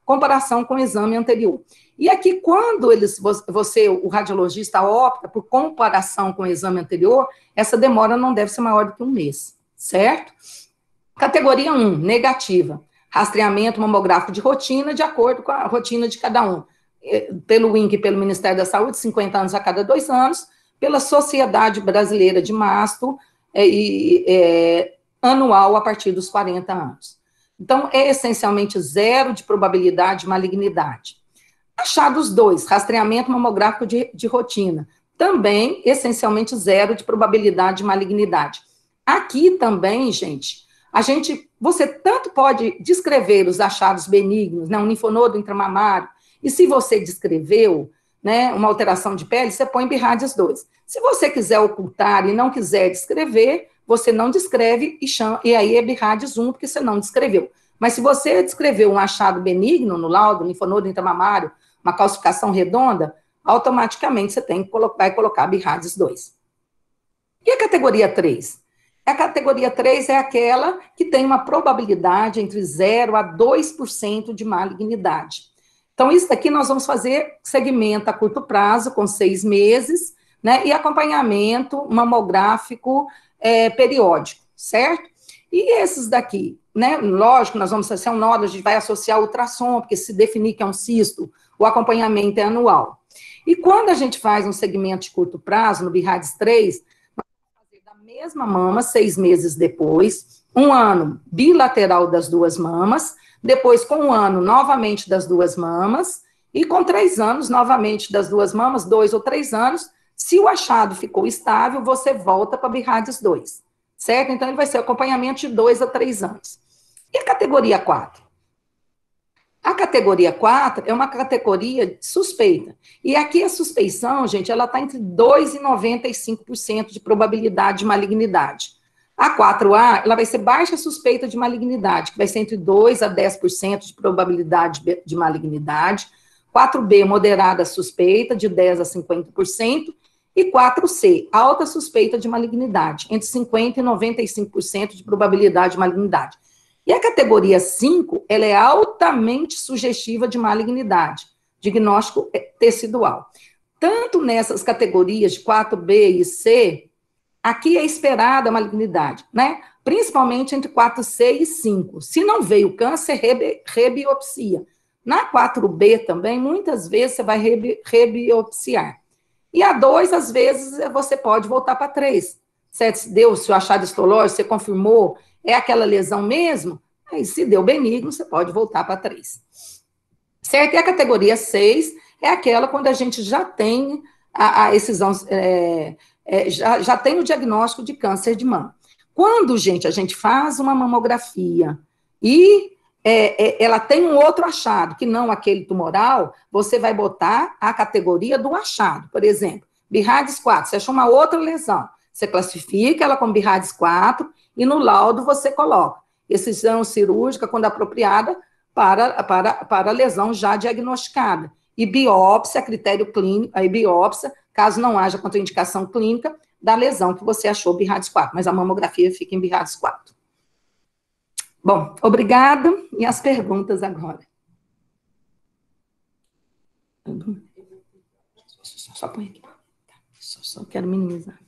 comparação com o exame anterior. E aqui, quando o radiologista opta por comparação com o exame anterior, essa demora não deve ser maior do que um mês, certo? Categoria 1, negativa. Rastreamento mamográfico de rotina, de acordo com a rotina de cada um. Pelo INCA e pelo Ministério da Saúde, 50 anos a cada 2 anos, pela Sociedade Brasileira de Masto, anual a partir dos 40 anos. Então, é essencialmente 0 de probabilidade de malignidade. Achados 2, rastreamento mamográfico de rotina. Também, essencialmente, 0 de probabilidade de malignidade. Aqui também, gente, você tanto pode descrever os achados benignos, né, um linfonodo intramamário, e se você descreveu, né, uma alteração de pele, você põe BIRADS 2. Se você quiser ocultar e não quiser descrever, você não descreve e aí é BIRADS 1, porque você não descreveu. Mas se você descreveu um achado benigno no laudo, linfonodo intramamário, uma calcificação redonda, automaticamente você vai colocar BIRADS 2. E a categoria 3? A categoria 3 é aquela que tem uma probabilidade entre 0 a 2% de malignidade. Então, isso daqui nós vamos fazer segmento a curto prazo, com 6 meses, né, e acompanhamento mamográfico periódico, certo? E esses daqui, né, lógico, nós vamos associar um nódulo, a gente vai associar ultrassom, porque se definir que é um cisto, o acompanhamento é anual. E quando a gente faz um segmento de curto prazo, no BIRADS 3, nós vamos fazer da mesma mama, 6 meses depois, 1 ano bilateral das 2 mamas, depois com 1 ano novamente das 2 mamas, e com 3 anos novamente das 2 mamas, 2 ou 3 anos, se o achado ficou estável, você volta para BIRADS 2, certo? Então, ele vai ser acompanhamento de 2 a 3 anos. E a categoria 4? A categoria 4 é uma categoria suspeita. E aqui a suspeição, gente, ela está entre 2% e 95% de probabilidade de malignidade. A 4A, ela vai ser baixa suspeita de malignidade, que vai ser entre 2% a 10% de probabilidade de malignidade. 4B, moderada suspeita, de 10% a 50%, e 4C, alta suspeita de malignidade, entre 50% e 95% de probabilidade de malignidade. E a categoria 5, ela é altamente sugestiva de malignidade, diagnóstico tecidual. Tanto nessas categorias de 4B e C, aqui é esperada a malignidade, né? Principalmente entre 4C e 5. Se não veio câncer, rebiopsia. Na 4B também, muitas vezes você vai rebiopsiar. E a 2, às vezes, você pode voltar para 3. Se deu, se o achado histológico, você confirmou, é aquela lesão mesmo, aí se deu benigno, você pode voltar para 3. Certo? E a categoria 6 é aquela quando a gente já tem a excisão, já tem o diagnóstico de câncer de mama. Quando, gente, a gente faz uma mamografia e ela tem um outro achado, que não aquele tumoral, você vai botar a categoria do achado. Por exemplo, BIRADS 4, você achou uma outra lesão, você classifica ela como BIRADS 4 e no laudo você coloca excisão cirúrgica, quando apropriada, para a lesão já diagnosticada. E biópsia, critério clínico, aí biópsia, caso não haja contraindicação clínica, da lesão que você achou BIRADS 4, mas a mamografia fica em BIRADS 4. Bom, obrigada. E as perguntas agora? Só põe aqui. Só quero minimizar.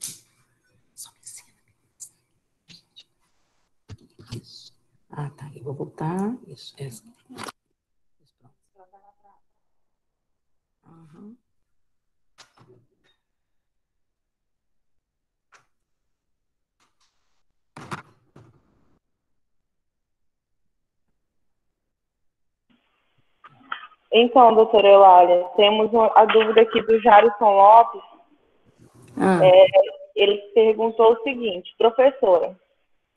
Ah, tá. Eu vou voltar. Isso. Uhum. Então, doutora Eulália, temos a dúvida aqui do Jarison Lopes. Ele perguntou o seguinte: professora,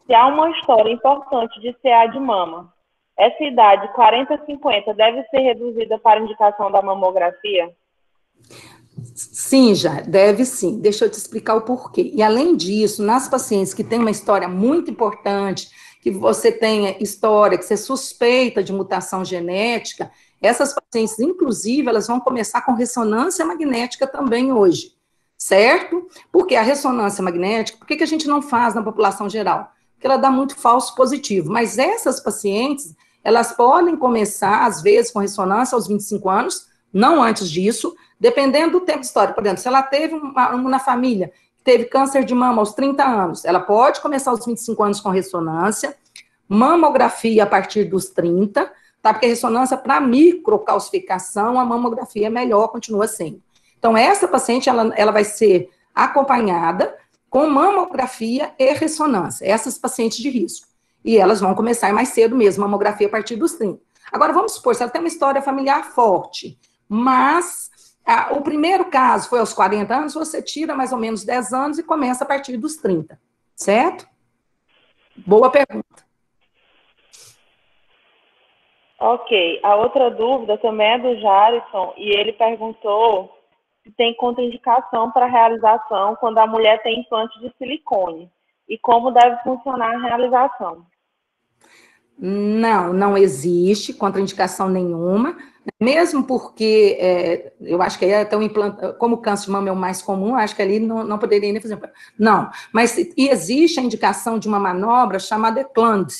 se há uma história importante de CA de mama, essa idade, 40 a 50, deve ser reduzida para indicação da mamografia? Sim, já, deve sim. Deixa eu te explicar o porquê. E além disso, nas pacientes que têm uma história muito importante, que você tenha história, que você suspeita de mutação genética, essas pacientes, inclusive, elas vão começar com ressonância magnética também hoje, certo? Porque a ressonância magnética, por que a gente não faz na população geral? Porque ela dá muito falso positivo. Mas essas pacientes, elas podem começar, às vezes, com ressonância aos 25 anos, não antes disso, dependendo do tempo histórico. Por exemplo, se ela teve na família, teve câncer de mama aos 30 anos, ela pode começar aos 25 anos com ressonância, mamografia a partir dos 30, tá? Porque a ressonância, para microcalcificação, a mamografia é melhor, continua sendo. Então, essa paciente, ela vai ser acompanhada com mamografia e ressonância, essas pacientes de risco. E elas vão começar mais cedo mesmo, mamografia a partir dos 30. Agora, vamos supor, se ela tem uma história familiar forte, mas o primeiro caso foi aos 40 anos, você tira mais ou menos 10 anos e começa a partir dos 30, certo? Boa pergunta. Ok, a outra dúvida também é do Jarison, e ele perguntou se tem contraindicação para realização quando a mulher tem implante de silicone, e como deve funcionar a realização. Não existe contraindicação nenhuma, mesmo porque eu acho que aí até um implante, como o câncer de mama é o mais comum, acho que ali não poderia nem fazer. Não, mas existe a indicação de uma manobra chamada Ecland,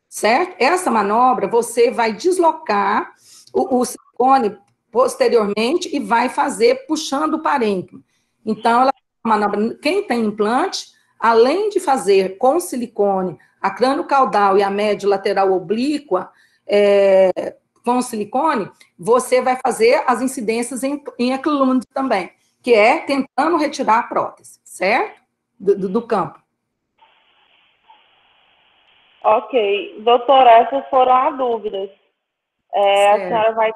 certo? Essa manobra, você vai deslocar o silicone posteriormente e vai fazer puxando o parênquima. Então, ela é uma manobra, quem tem implante, além de fazer com silicone a crânio-caudal e a médio lateral oblíqua com silicone, você vai fazer as incidências em Eklund também, que é tentando retirar a prótese, certo? Do campo. Ok. Doutora, essas foram as dúvidas. A senhora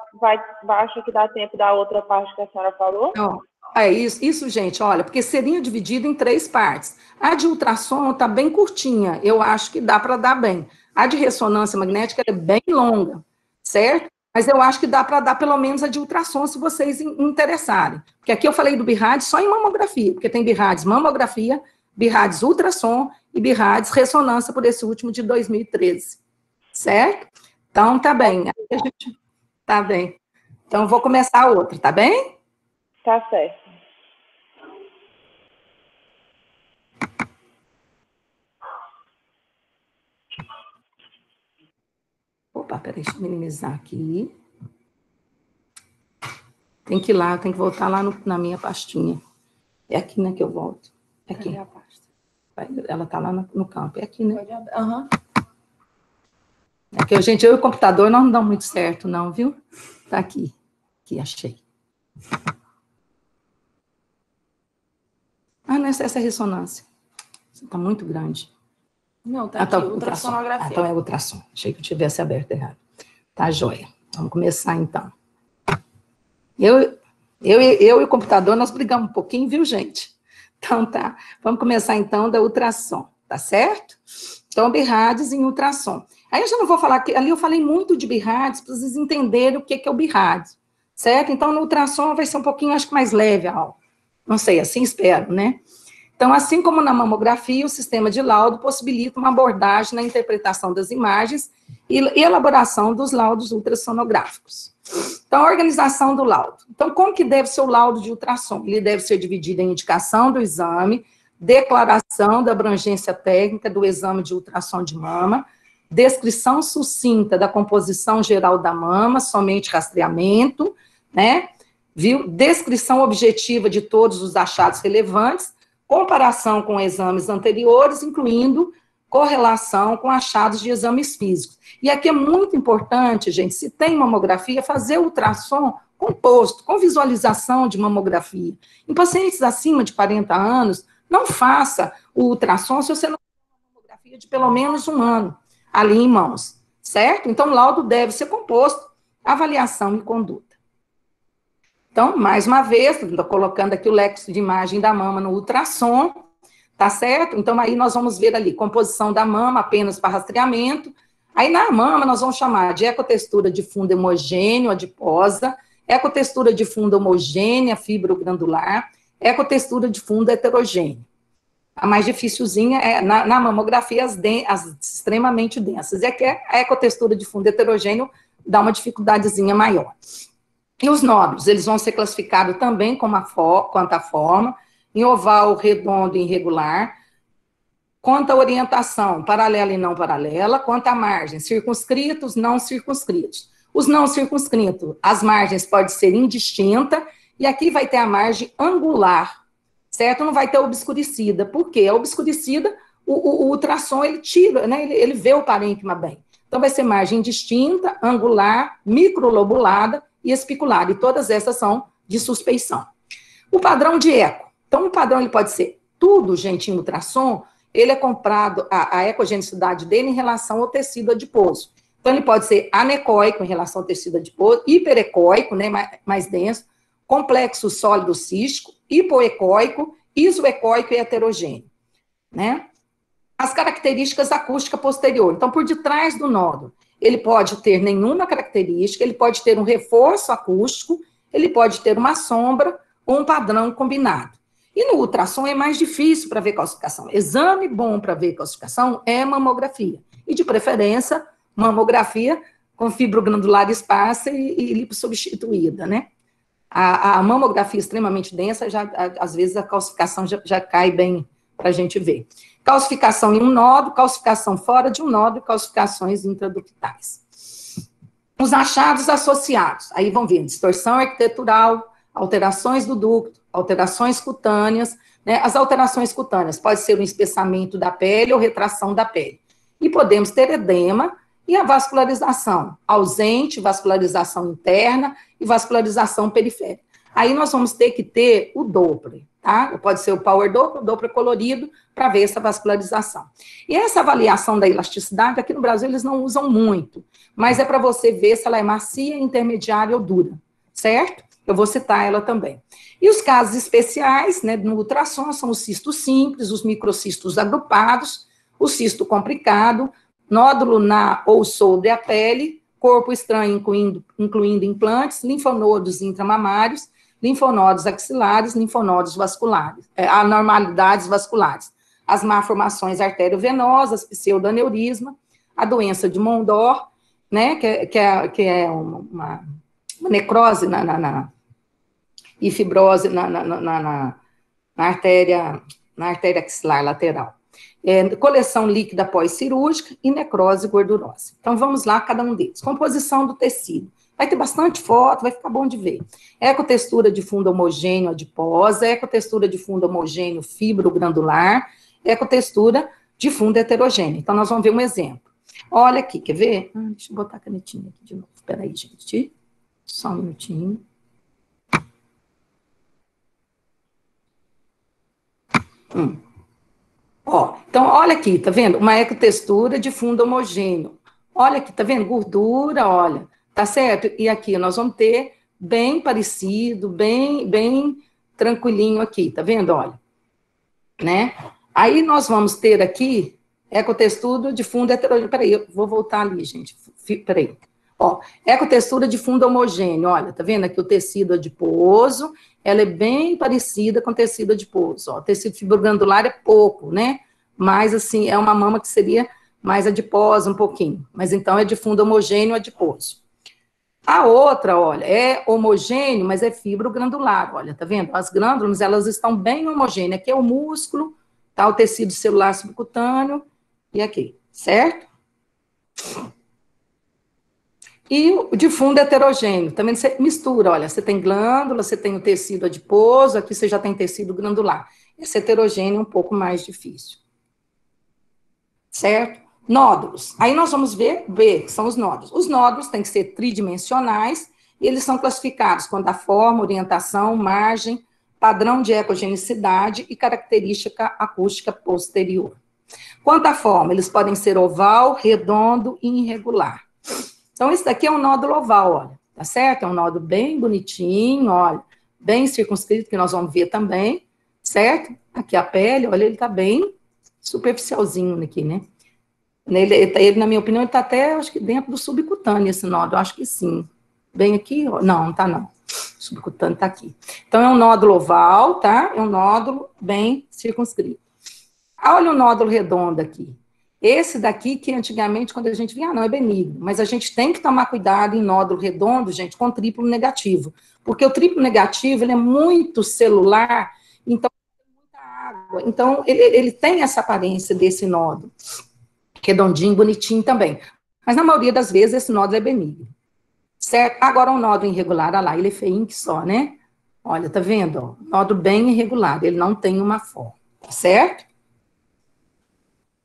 acha que dá tempo da outra parte que a senhora falou? Não. Isso, gente, olha, porque seria dividido em 3 partes. A de ultrassom está bem curtinha, eu acho que dá para dar bem. A de ressonância magnética é bem longa, certo? Mas eu acho que dá para dar pelo menos a de ultrassom, se vocês interessarem. Porque aqui eu falei do BIRADS só em mamografia, porque tem BIRADS mamografia, BIRADS ultrassom e BIRADS ressonância, por esse último de 2013, certo? Então, tá bem. Tá bem. Então, eu vou começar a outra, tá bem? Tá certo. Opa, peraí, deixa eu minimizar aqui. Tem que ir lá, tem que voltar lá na minha pastinha. É aqui, né, que eu volto. É aqui. Cadê a pasta? Ela tá lá no campo. É aqui, né? Pode abrir. Aham. É que, gente, eu e o computador não dão muito certo, não, viu? Tá aqui. Aqui, achei. Ah, não, essa é ressonância. Tá muito grande. Não, tá aqui, tá, ultrassonografia. então é ultrassom. Achei que eu tivesse aberto errado. Tá, joia. Vamos começar, então. Eu e o computador, nós brigamos um pouquinho, viu, gente? Então, tá. Vamos começar, então, da ultrassom, tá certo? Então, BIRADS em ultrassom. Aí eu já não vou falar, que ali eu falei muito de BIRADS, para vocês entenderem o que é o BIRADS, certo? Então, no ultrassom vai ser um pouquinho, acho que mais leve a aula. Não sei, assim espero, né? Então, assim como na mamografia, o sistema de laudo possibilita uma abordagem na interpretação das imagens e elaboração dos laudos ultrassonográficos. Então, a organização do laudo. Então, como que deve ser o laudo de ultrassom? Ele deve ser dividido em indicação do exame, declaração da abrangência técnica do exame de ultrassom de mama, descrição sucinta da composição geral da mama, somente rastreamento, né? Viu? Descrição objetiva de todos os achados relevantes, comparação com exames anteriores, incluindo correlação com achados de exames físicos. E aqui é muito importante, gente, se tem mamografia, fazer ultrassom composto, com visualização de mamografia. Em pacientes acima de 40 anos, não faça o ultrassom se você não tem uma mamografia de pelo menos 1 ano ali em mãos, certo? Então, o laudo deve ser composto, avaliação e conduta. Então, mais uma vez, estou colocando aqui o lexo de imagem da mama no ultrassom, tá certo? Então, aí nós vamos ver ali, composição da mama apenas para rastreamento. Aí, na mama, nós vamos chamar de ecotextura de fundo homogêneo, adiposa, ecotextura de fundo homogênea, fibrograndular, ecotextura de fundo heterogêneo. A mais dificilzinha é, na mamografia, as extremamente densas. E aqui a ecotextura de fundo heterogêneo dá uma dificuldadezinha maior. E os nódulos, eles vão ser classificados também quanto à forma, em oval, redondo e irregular, quanto à orientação, paralela e não paralela, quanto à margem, circunscritos, não circunscritos. Os não circunscritos, as margens podem ser indistintas, e aqui vai ter a margem angular, certo? Não vai ter obscurecida. Por quê? A obscurecida, o ultrassom, ele tira, né? Ele vê o parênquima bem. Então, vai ser margem distinta, angular, microlobulada e espicular, e todas essas são de suspeição. O padrão de eco. Então, o padrão ele pode ser tudo, gente, em ultrassom, ele é comprado, a ecogenicidade dele em relação ao tecido adiposo. Então, ele pode ser anecoico em relação ao tecido adiposo, hiperecoico, né, mais denso, complexo sólido cístico, hipoecoico, isoecoico e heterogêneo, né? As características acústica posterior. Então, por detrás do nódulo, ele pode ter nenhuma característica, ele pode ter um reforço acústico, ele pode ter uma sombra ou um padrão combinado. E no ultrassom é mais difícil para ver calcificação. Exame bom para ver calcificação é mamografia. E, de preferência, mamografia com fibrogranular esparsa e liposubstituída, né? A mamografia extremamente densa, às vezes a calcificação já cai bem para a gente ver. Calcificação em um nódulo, calcificação fora de um nódulo e calcificações intraductais. Os achados associados, aí vão ver distorção arquitetural, alterações do ducto, alterações cutâneas, né? As alterações cutâneas pode ser o espessamento da pele ou retração da pele. E podemos ter edema e a vascularização ausente, vascularização interna e vascularização periférica. Aí nós vamos ter que ter o Doppler, tá? Pode ser o Power Doppler, o Doppler colorido, para ver essa vascularização. E essa avaliação da elasticidade, aqui no Brasil eles não usam muito, mas é para você ver se ela é macia, intermediária ou dura, certo? Eu vou citar ela também. E os casos especiais, né, no ultrassom, são os cistos simples, os microcistos agrupados, o cisto complicado, nódulo na ou sobre a pele, corpo estranho, incluindo implantes, linfonodos intramamários, linfonodos axilares, linfonodos vasculares, anormalidades vasculares, as malformações arteriovenosas, pseudoaneurisma, a doença de Mondor, né, que é necrose e fibrose na artéria axilar lateral. Coleção líquida pós-cirúrgica e necrose gordurosa. Então, vamos lá, cada um deles. Composição do tecido. Vai ter bastante foto, vai ficar bom de ver. Ecotextura de fundo homogêneo adiposa, ecotextura de fundo homogêneo fibrogranular, ecotextura de fundo heterogêneo. Então, nós vamos ver um exemplo. Olha aqui, quer ver? Deixa eu botar a canetinha aqui de novo. Espera aí, gente. Só um minutinho. Então, olha aqui, tá vendo? Uma ecotextura de fundo homogêneo. Olha aqui, tá vendo? Gordura, olha, tá certo? E aqui nós vamos ter bem parecido, bem tranquilinho aqui, tá vendo? Olha, né? Aí nós vamos ter aqui ecotextura de fundo heterogêneo. Peraí, eu vou voltar ali, gente. Peraí. Ecotextura de fundo homogêneo, olha, tá vendo aqui o tecido adiposo, ela é bem parecida com o tecido adiposo, ó, o tecido fibrogranular é pouco, né, mas assim, é uma mama que seria mais adiposa um pouquinho, mas então é de fundo homogêneo adiposo. A outra, olha, é homogêneo, mas é fibrogranular, olha, tá vendo? As glândulas, elas estão bem homogêneas, aqui é o músculo, tá, o tecido celular subcutâneo, e aqui, certo? E o de fundo heterogêneo, também você mistura, olha, você tem glândula, você tem o tecido adiposo, aqui você já tem tecido glandular. Esse heterogêneo é um pouco mais difícil. Certo? Nódulos. Aí nós vamos ver, que são os nódulos. Os nódulos têm que ser tridimensionais, e eles são classificados quando a forma, orientação, margem, padrão de ecogenicidade e característica acústica posterior. Quanto à forma, eles podem ser oval, redondo e irregular. Então, esse daqui é um nódulo oval, olha, tá certo? É um nódulo bem bonitinho, olha, bem circunscrito, que nós vamos ver também, certo? Aqui a pele, olha, ele tá bem superficialzinho aqui, né? Ele, na minha opinião, ele tá até, acho que dentro do subcutâneo, esse nódulo, acho que sim. Bem aqui, ó, não tá não. O subcutâneo tá aqui. Então, é um nódulo oval, tá? É um nódulo bem circunscrito. Olha o nódulo redondo aqui. Esse daqui, que antigamente, quando a gente via, não, é benigno, mas a gente tem que tomar cuidado em nódulo redondo, gente, com triplo negativo, porque o triplo negativo, ele é muito celular, então, tem muita água, então, ele tem essa aparência desse nódulo, redondinho, bonitinho também, mas na maioria das vezes, esse nódulo é benigno, certo? Agora, um nódulo irregular, olha lá, ele é feinho que só, né? Olha, tá vendo? Ó, nódulo bem irregular, ele não tem uma forma, certo?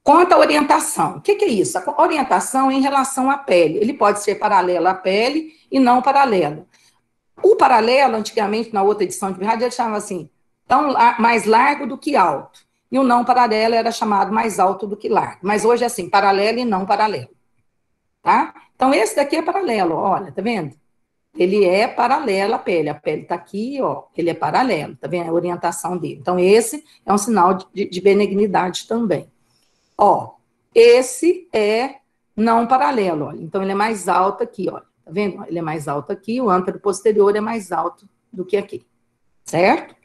Quanto à orientação, o que é isso? A orientação é em relação à pele. Ele pode ser paralelo à pele e não paralelo. O paralelo, antigamente, na outra edição de Bihard, ele chamava assim, tão mais largo do que alto. E o não paralelo era chamado mais alto do que largo. Mas hoje é assim, paralelo e não paralelo. Tá? Então, esse daqui é paralelo, olha, tá vendo? Ele é paralelo à pele. A pele tá aqui, ó, ele é paralelo, tá vendo? A orientação dele. Então, esse é um sinal de benignidade também. Ó, esse é não paralelo, olha. Então, ele é mais alto aqui, olha. Tá vendo? Ele é mais alto aqui, o ântero posterior é mais alto do que aqui. Certo?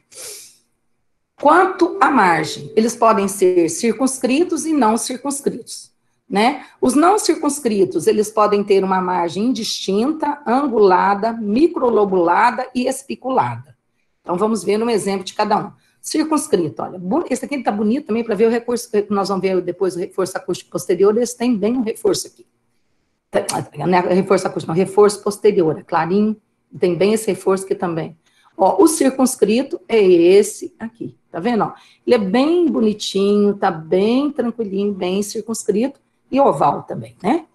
Quanto à margem, eles podem ser circunscritos e não circunscritos, né? Os não circunscritos, eles podem ter uma margem indistinta, angulada, microlobulada e espiculada. Então, vamos ver um exemplo de cada um. Circunscrito, olha, esse aqui está bonito também para ver o reforço, nós vamos ver depois o reforço acústico posterior, esse tem bem um reforço aqui. Não é reforço acústico, não, reforço posterior, é clarinho, tem bem esse reforço aqui também. Ó, o circunscrito é esse aqui, tá vendo? Ó, ele é bem bonitinho, tá bem tranquilinho, bem circunscrito, e oval também, né?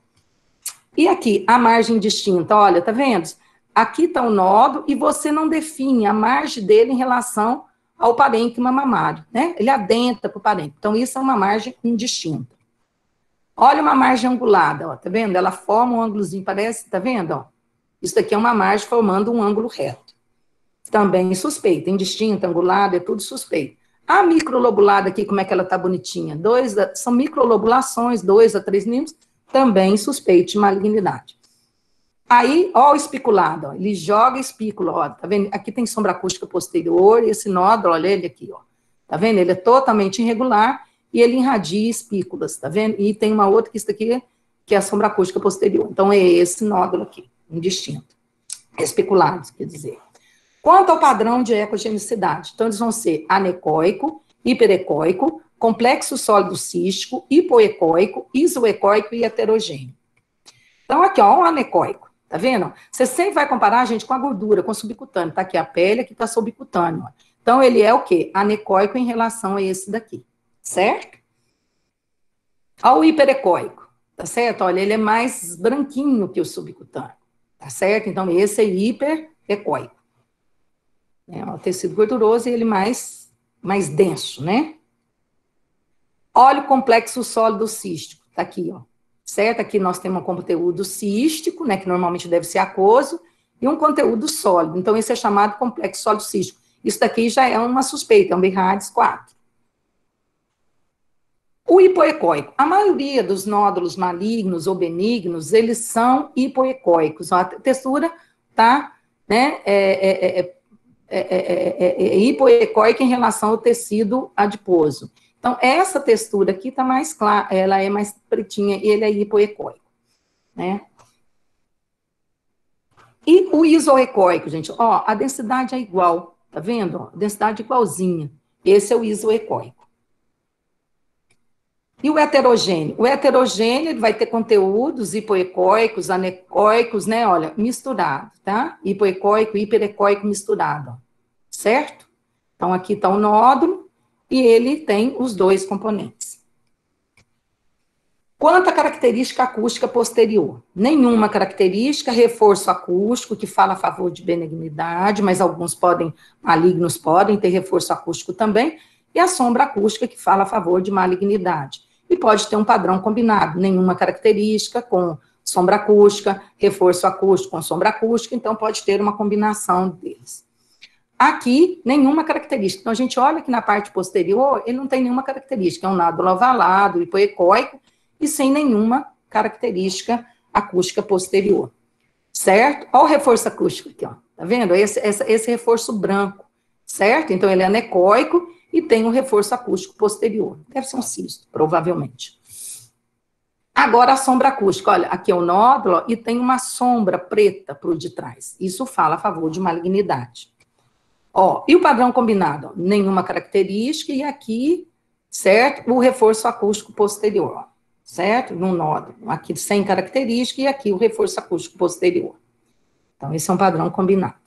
E aqui, a margem distinta, olha, tá vendo? Aqui está o nódo, e você não define a margem dele em relação ao parênquima mamário, né? Ele adentra para o parênquima. Então, isso é uma margem indistinta. Olha uma margem angulada, ó, tá vendo? Ela forma um ângulozinho, parece, tá vendo? Ó? Isso aqui é uma margem formando um ângulo reto. Também suspeita, indistinta, angulada, é tudo suspeito. A microlobulada aqui, como é que ela tá bonitinha? São microlobulações, 2 a 3 milímetros, também suspeito de malignidade. Aí, ó o espiculado, ó, ele joga espícula, ó, tá vendo? Aqui tem sombra acústica posterior, e esse nódulo, olha ele aqui, ó, tá vendo? Ele é totalmente irregular, e ele irradia espículas, tá vendo? E tem uma outra que isso aqui, que é a sombra acústica posterior. Então, é esse nódulo aqui, indistinto. especulados, quer dizer. Quanto ao padrão de ecogenicidade, então eles vão ser anecoico, hiperecóico, complexo sólido cístico, hipoecóico, isoecóico e heterogêneo. Então, aqui, ó, o anecoico, tá vendo? Você sempre vai comparar, gente, com a gordura, com o subcutâneo. Tá aqui a pele, aqui tá subcutâneo. Ó. Então, ele é o quê? Anecoico em relação a esse daqui, certo? Ao hiperecóico, tá certo? Olha, ele é mais branquinho que o subcutâneo, tá certo? Então, esse é hiperecóico. É um tecido gorduroso e ele mais denso, né? Óleo complexo sólido cístico, tá aqui, ó. Certo? Aqui nós temos um conteúdo cístico, né, que normalmente deve ser aquoso, e um conteúdo sólido. Então, esse é chamado complexo sólido cístico. Isso daqui já é uma suspeita, é um BIRADS 4. O hipoecóico. A maioria dos nódulos malignos ou benignos, eles são hipoecóicos. A textura tá, né, hipoecóica em relação ao tecido adiposo. Então, essa textura aqui está mais clara, ela é mais pretinha e ele é hipoecóico, né? E o isoecóico, gente, ó, a densidade é igual, tá vendo? Ó, a densidade é igualzinha. Esse é o isoecóico. E o heterogêneo? O heterogêneo, ele vai ter conteúdos hipoecóicos, anecoicos, né? Olha, misturado, tá? Hipoecóico, hiperecóico misturado, ó, certo? Então, aqui está o nódulo. E ele tem os dois componentes. Quanto à característica acústica posterior? Nenhuma característica, reforço acústico, que fala a favor de benignidade, mas alguns malignos podem ter reforço acústico também, e a sombra acústica, que fala a favor de malignidade. E pode ter um padrão combinado, nenhuma característica com sombra acústica, reforço acústico com sombra acústica, então pode ter uma combinação deles. Aqui, nenhuma característica. Então, a gente olha aqui na parte posterior, ele não tem nenhuma característica. É um nódulo ovalado, hipoecóico, e sem nenhuma característica acústica posterior. Certo? Olha o reforço acústico aqui, ó. Tá vendo? Esse reforço branco. Certo? Então, ele é anecoico e tem um reforço acústico posterior. Deve ser um cisto, provavelmente. Agora, a sombra acústica. Olha, aqui é o nódulo, ó, e tem uma sombra preta por de trás. Isso fala a favor de malignidade. Ó, e o padrão combinado? Ó, nenhuma característica, e aqui, certo? O reforço acústico posterior, ó, certo? No nódulo, aqui sem característica, e aqui o reforço acústico posterior. Então, esse é um padrão combinado.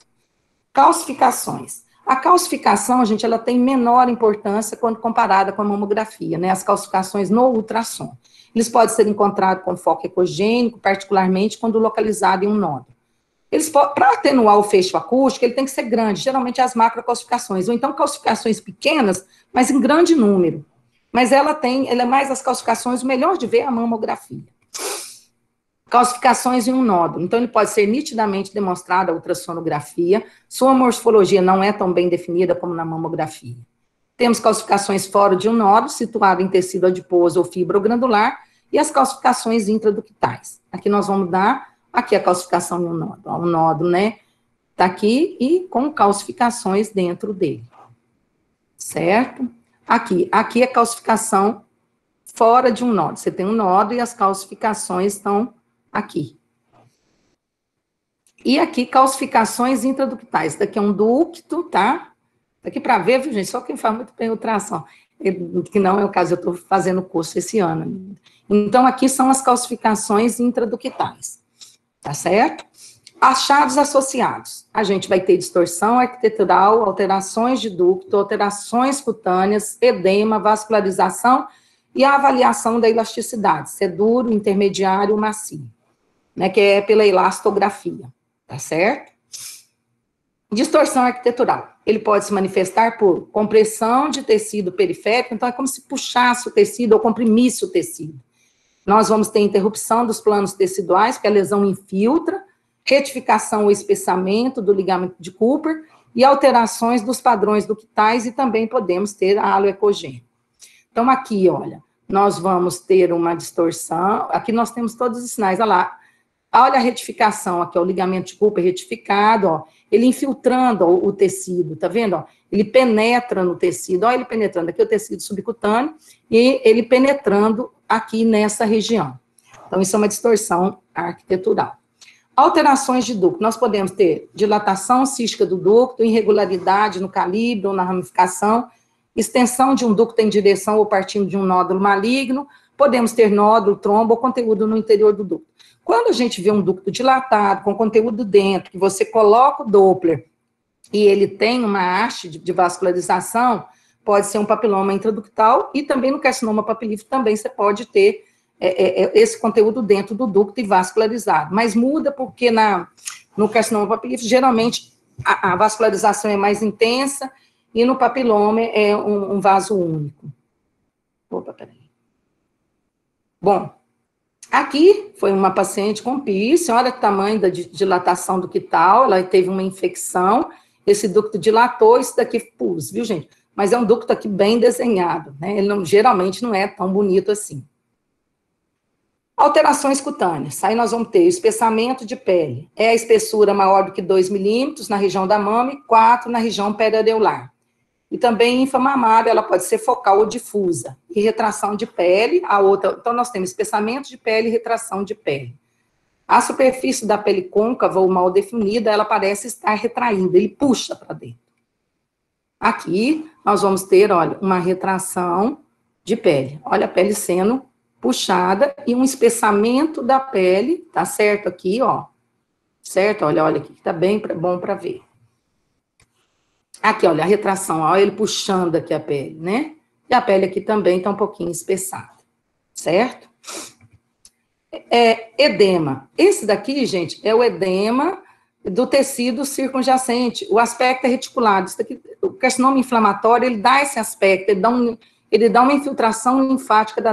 Calcificações. A calcificação, gente, ela tem menor importância quando comparada com a mamografia, né? As calcificações no ultrassom. Eles podem ser encontrados com foco ecogênico, particularmente quando localizado em um nódulo. Para atenuar o fecho acústico, ele tem que ser grande, geralmente as macrocalcificações, ou então calcificações pequenas, mas em grande número. Mas ela é mais as calcificações, o melhor de ver é a mamografia. Calcificações em um nódulo, então ele pode ser nitidamente demonstrado a ultrassonografia, sua morfologia não é tão bem definida como na mamografia. Temos calcificações fora de um nódulo, situado em tecido adiposo ou fibrogranular, e as calcificações intraductais. Aqui nós vamos dar aqui a calcificação de um nódulo. Ó, um nódulo, né? Tá aqui e com calcificações dentro dele. Certo? Aqui é calcificação fora de um nódulo. Você tem um nódulo e as calcificações estão aqui. E aqui, calcificações intraductais. Daqui é um ducto, tá? Daqui para ver, viu, gente? Só quem faz muito bem ultrassom. Que não é o caso, eu estou fazendo curso esse ano. Então, aqui são as calcificações intraductais. Tá certo? Achados associados. A gente vai ter distorção arquitetural, alterações de ducto, alterações cutâneas, edema, vascularização e a avaliação da elasticidade, se é duro, intermediário ou macio, né, que é pela elastografia, tá certo? Distorção arquitetural. Ele pode se manifestar por compressão de tecido periférico, então é como se puxasse o tecido ou comprimisse o tecido. Nós vamos ter interrupção dos planos teciduais, porque a lesão infiltra, retificação ou espessamento do ligamento de Cooper e alterações dos padrões ductais e também podemos ter a halo ecogênio. Então, aqui, olha, nós vamos ter uma distorção, aqui nós temos todos os sinais, olha lá, olha a retificação, aqui, ó, o ligamento de Cooper retificado, ó, ele infiltrando ó, o tecido, tá vendo, ó? Ele penetra no tecido, olha ele penetrando, aqui é o tecido subcutâneo, e ele penetrando aqui nessa região. Então, isso é uma distorção arquitetural. Alterações de ducto. Nós podemos ter dilatação cística do ducto, irregularidade no calibre ou na ramificação, extensão de um ducto em direção ou partindo de um nódulo maligno, podemos ter nódulo, trombo ou conteúdo no interior do ducto. Quando a gente vê um ducto dilatado, com conteúdo dentro, que você coloca o Doppler e ele tem uma haste de vascularização, pode ser um papiloma intraductal, e também no carcinoma papilífero também você pode ter esse conteúdo dentro do ducto e vascularizado. Mas muda porque no carcinoma papilífero, geralmente, a vascularização é mais intensa, e no papiloma é um vaso único. Opa, peraí. Bom, aqui foi uma paciente com PIS, olha o tamanho da dilatação ductal, ela teve uma infecção, esse ducto dilatou, isso daqui pus, viu, gente? Mas é um ducto aqui bem desenhado, né? Ele geralmente não é tão bonito assim. Alterações cutâneas. Aí nós vamos ter espessamento de pele. É a espessura maior do que 2 milímetros na região da mama e 4 na região periareolar. E também inframamária, ela pode ser focal ou difusa. E retração de pele, a outra. Então, nós temos espessamento de pele e retração de pele. A superfície da pele côncava ou mal definida, ela parece estar retraindo, ele puxa para dentro. Aqui, nós vamos ter, olha, uma retração de pele. Olha a pele sendo puxada e um espessamento da pele, tá certo aqui, ó. Certo? Olha aqui, que tá bem bom para ver. Aqui, olha, a retração, olha ele puxando aqui a pele, né? E a pele aqui também tá um pouquinho espessada, certo? Edema. Esse daqui, gente, é o edema do tecido circunjacente. O aspecto é reticulado. Isso daqui, o carcinoma inflamatório, ele dá esse aspecto, ele dá uma infiltração linfática da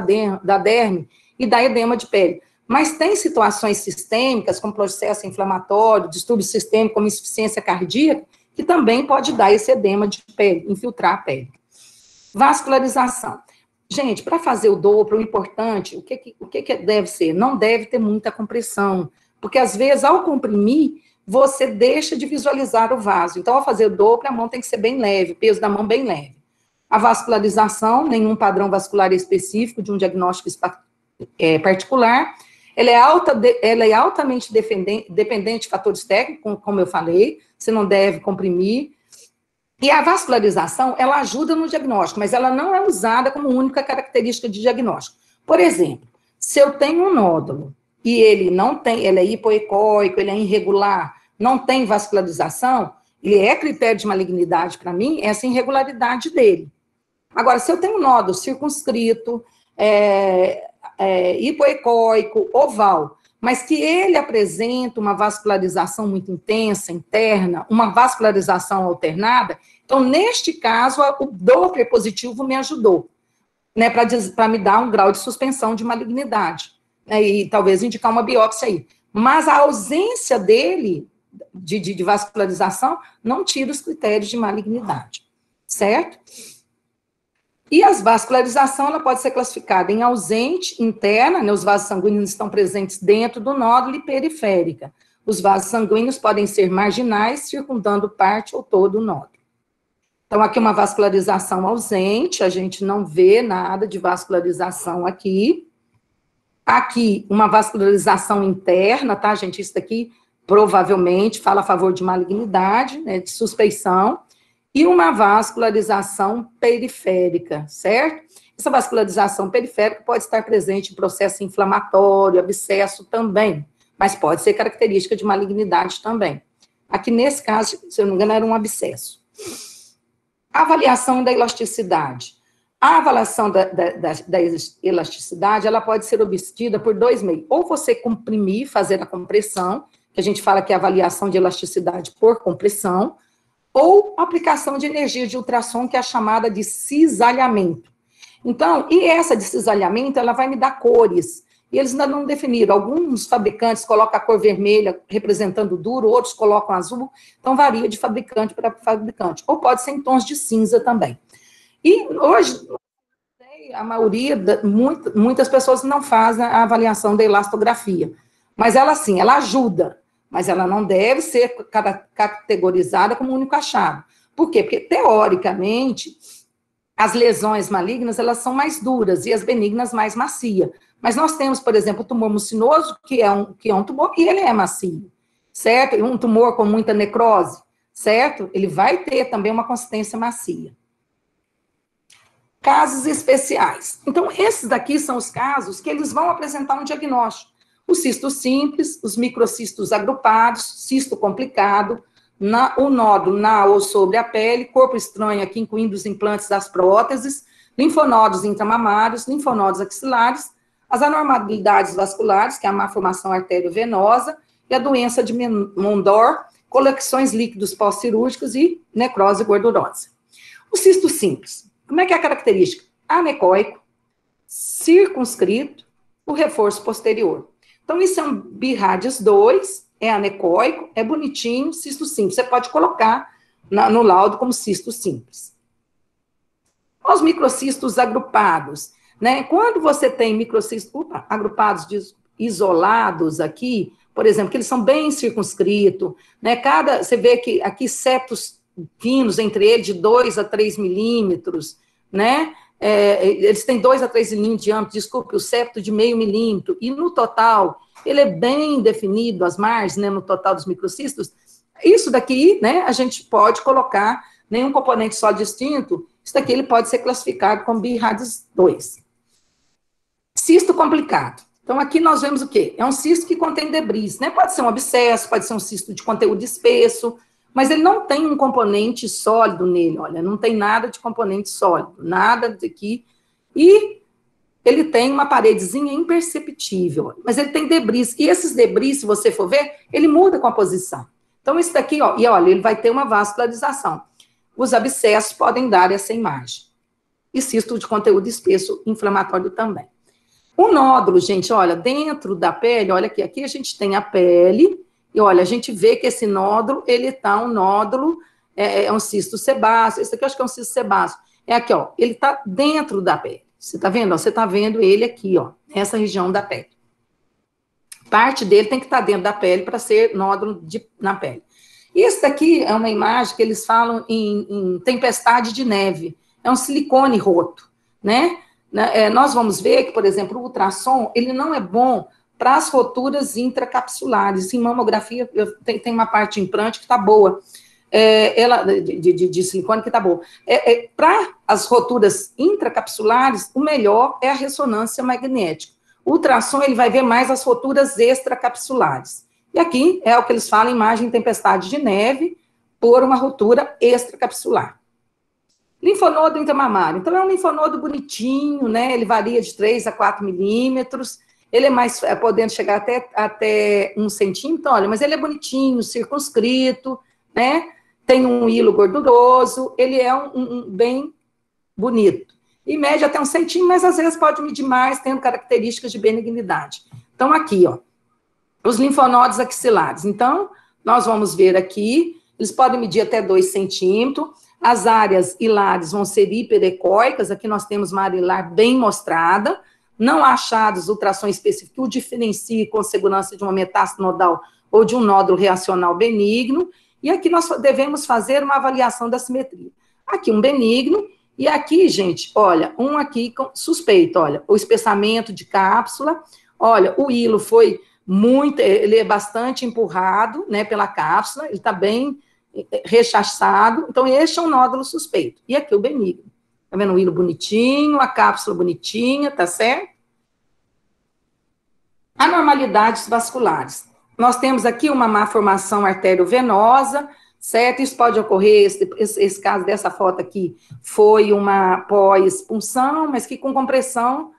derme e dá edema de pele. Mas tem situações sistêmicas, como processo inflamatório, distúrbio sistêmico, como insuficiência cardíaca, que também pode dar esse edema de pele, infiltrar a pele. Vascularização. Gente, para fazer o Doppler, o importante, o que deve ser? Não deve ter muita compressão, porque às vezes, ao comprimir, você deixa de visualizar o vaso. Então, ao fazer o Doppler, a mão tem que ser bem leve, o peso da mão bem leve. A vascularização, nenhum padrão vascular específico de um diagnóstico particular. Ela é altamente dependente de fatores técnicos, como eu falei, você não deve comprimir. E a vascularização, ela ajuda no diagnóstico, mas ela não é usada como única característica de diagnóstico. Por exemplo, se eu tenho um nódulo e ele não tem, ele é hipoecóico, ele é irregular, não tem vascularização, ele é critério de malignidade para mim, essa irregularidade dele. Agora, se eu tenho um nódulo circunscrito, hipoecóico, oval, mas que ele apresenta uma vascularização muito intensa, interna, uma vascularização alternada, então, neste caso, o Doppler positivo me ajudou, né, para me dar um grau de suspensão de malignidade, né, e talvez indicar uma biópsia aí. Mas a ausência dele, de vascularização, não tira os critérios de malignidade, certo? E a vascularização, ela pode ser classificada em ausente, interna, né, os vasos sanguíneos estão presentes dentro do nódulo, e periférica. Os vasos sanguíneos podem ser marginais, circundando parte ou todo o nódulo. Então, aqui uma vascularização ausente, a gente não vê nada de vascularização aqui. Aqui, uma vascularização interna, tá, gente? Isso daqui, provavelmente, fala a favor de malignidade, né, de suspeição. E uma vascularização periférica, certo? Essa vascularização periférica pode estar presente em processo inflamatório, abscesso também, mas pode ser característica de malignidade também. Aqui, nesse caso, se eu não me engano, era um abscesso. Avaliação da elasticidade. A avaliação da elasticidade, ela pode ser obtida por 2 meios. Ou você comprimir, fazer a compressão, que a gente fala que é a avaliação de elasticidade por compressão, ou aplicação de energia de ultrassom, que é a chamada de cisalhamento. Então, e essa de cisalhamento, ela vai me dar cores, e eles ainda não definiram. Alguns fabricantes colocam a cor vermelha representando duro, outros colocam azul, então varia de fabricante para fabricante, ou pode ser em tons de cinza também. E hoje, a maioria, muitas pessoas não fazem a avaliação da elastografia, mas ela sim, ela ajuda, mas ela não deve ser categorizada como único achado. Por quê? Porque, teoricamente, as lesões malignas, elas são mais duras e as benignas mais macias. Mas nós temos, por exemplo, o tumor mucinoso, que é um tumor, e ele é macio, certo? E um tumor com muita necrose, certo? Ele vai ter também uma consistência macia. Casos especiais. Então, esses daqui são os casos que eles vão apresentar um diagnóstico. O cisto simples, os microcistos agrupados, cisto complicado, o nódulo na ou sobre a pele, corpo estranho aqui, incluindo os implantes das próteses, linfonodos intramamários, linfonodos axilares, as anormalidades vasculares, que é a malformação arteriovenosa, e a doença de Mondor, colecções líquidos pós-cirúrgicos e necrose gordurosa. O cisto simples. Como é que é a característica? Anecoico, circunscrito, o reforço posterior. Então, isso é um BIRADS 2, é anecoico, é bonitinho, cisto simples. Você pode colocar no laudo como cisto simples. Os microcistos agrupados, né? Quando você tem microcistos agrupados isolados aqui, por exemplo, que eles são bem circunscritos, né? Você vê que aqui septos finos entre eles de 2 a 3 milímetros, né? Eles têm 2 a 3 milímetros de diâmetro, desculpe, o septo de meio milímetro, e no total, ele é bem definido, as margens, né, no total dos microcistos. Isso daqui, né, a gente pode colocar nenhum componente só distinto, isso daqui ele pode ser classificado como BIRADS 2. Cisto complicado. Então, aqui nós vemos o quê? É um cisto que contém debris, né? Pode ser um abscesso, pode ser um cisto de conteúdo espesso, mas ele não tem um componente sólido nele, olha, não tem nada de componente sólido, nada daqui, e ele tem uma paredezinha imperceptível, mas ele tem debris, e esses debris, se você for ver, ele muda com a posição. Então, isso daqui, ó, e olha, ele vai ter uma vascularização. Os abscessos podem dar essa imagem. E cisto de conteúdo espesso inflamatório também. O nódulo, gente, olha, dentro da pele, olha aqui a gente tem a pele, e olha, a gente vê que esse nódulo, ele tá um nódulo, é um cisto sebáceo, esse aqui eu acho que é um cisto sebáceo, é aqui, ó, ele tá dentro da pele, você tá vendo? Ó, você tá vendo ele aqui, ó, nessa região da pele. Parte dele tem que estar dentro da pele para ser nódulo na pele. E esse daqui é uma imagem que eles falam em tempestade de neve, é um silicone roto, né? Nós vamos ver que, por exemplo, o ultrassom, ele não é bom para as roturas intracapsulares. Em mamografia, tem uma parte de implante que está boa, de silicone que está boa. Para as roturas intracapsulares, o melhor é a ressonância magnética. O ultrassom, ele vai ver mais as roturas extracapsulares. E aqui é o que eles falam, imagem tempestade de neve por uma rotura extracapsular. Linfonodo intramamário. Então, é um linfonodo bonitinho, né? Ele varia de 3 a 4 milímetros. Ele é mais, podendo chegar até 1 centímetro, então, olha, mas ele é bonitinho, circunscrito, né? Tem um hilo gorduroso, ele é bem bonito. E mede até 1 centímetro, mas às vezes pode medir mais, tendo características de benignidade. Então, aqui, ó, os linfonodos axilares. Então, nós vamos ver aqui, eles podem medir até 2 centímetros. As áreas hilares vão ser hiperecóicas, aqui nós temos uma área hilar bem mostrada, não achados ultrassom específico que o diferencie com segurança de uma metástase nodal ou de um nódulo reacional benigno, e aqui nós devemos fazer uma avaliação da simetria. Aqui um benigno, e aqui, gente, olha, um aqui suspeito, olha, o espessamento de cápsula, olha, o hilo foi ele é bastante empurrado, né, pela cápsula, ele está bem rechaçado, então este é um nódulo suspeito. E aqui o benigno. Tá vendo o hilo bonitinho, a cápsula bonitinha, tá certo? Anormalidades vasculares. Nós temos aqui uma malformação arteriovenosa, certo? Isso pode ocorrer, esse caso dessa foto aqui foi uma pós-punção, mas que com compressão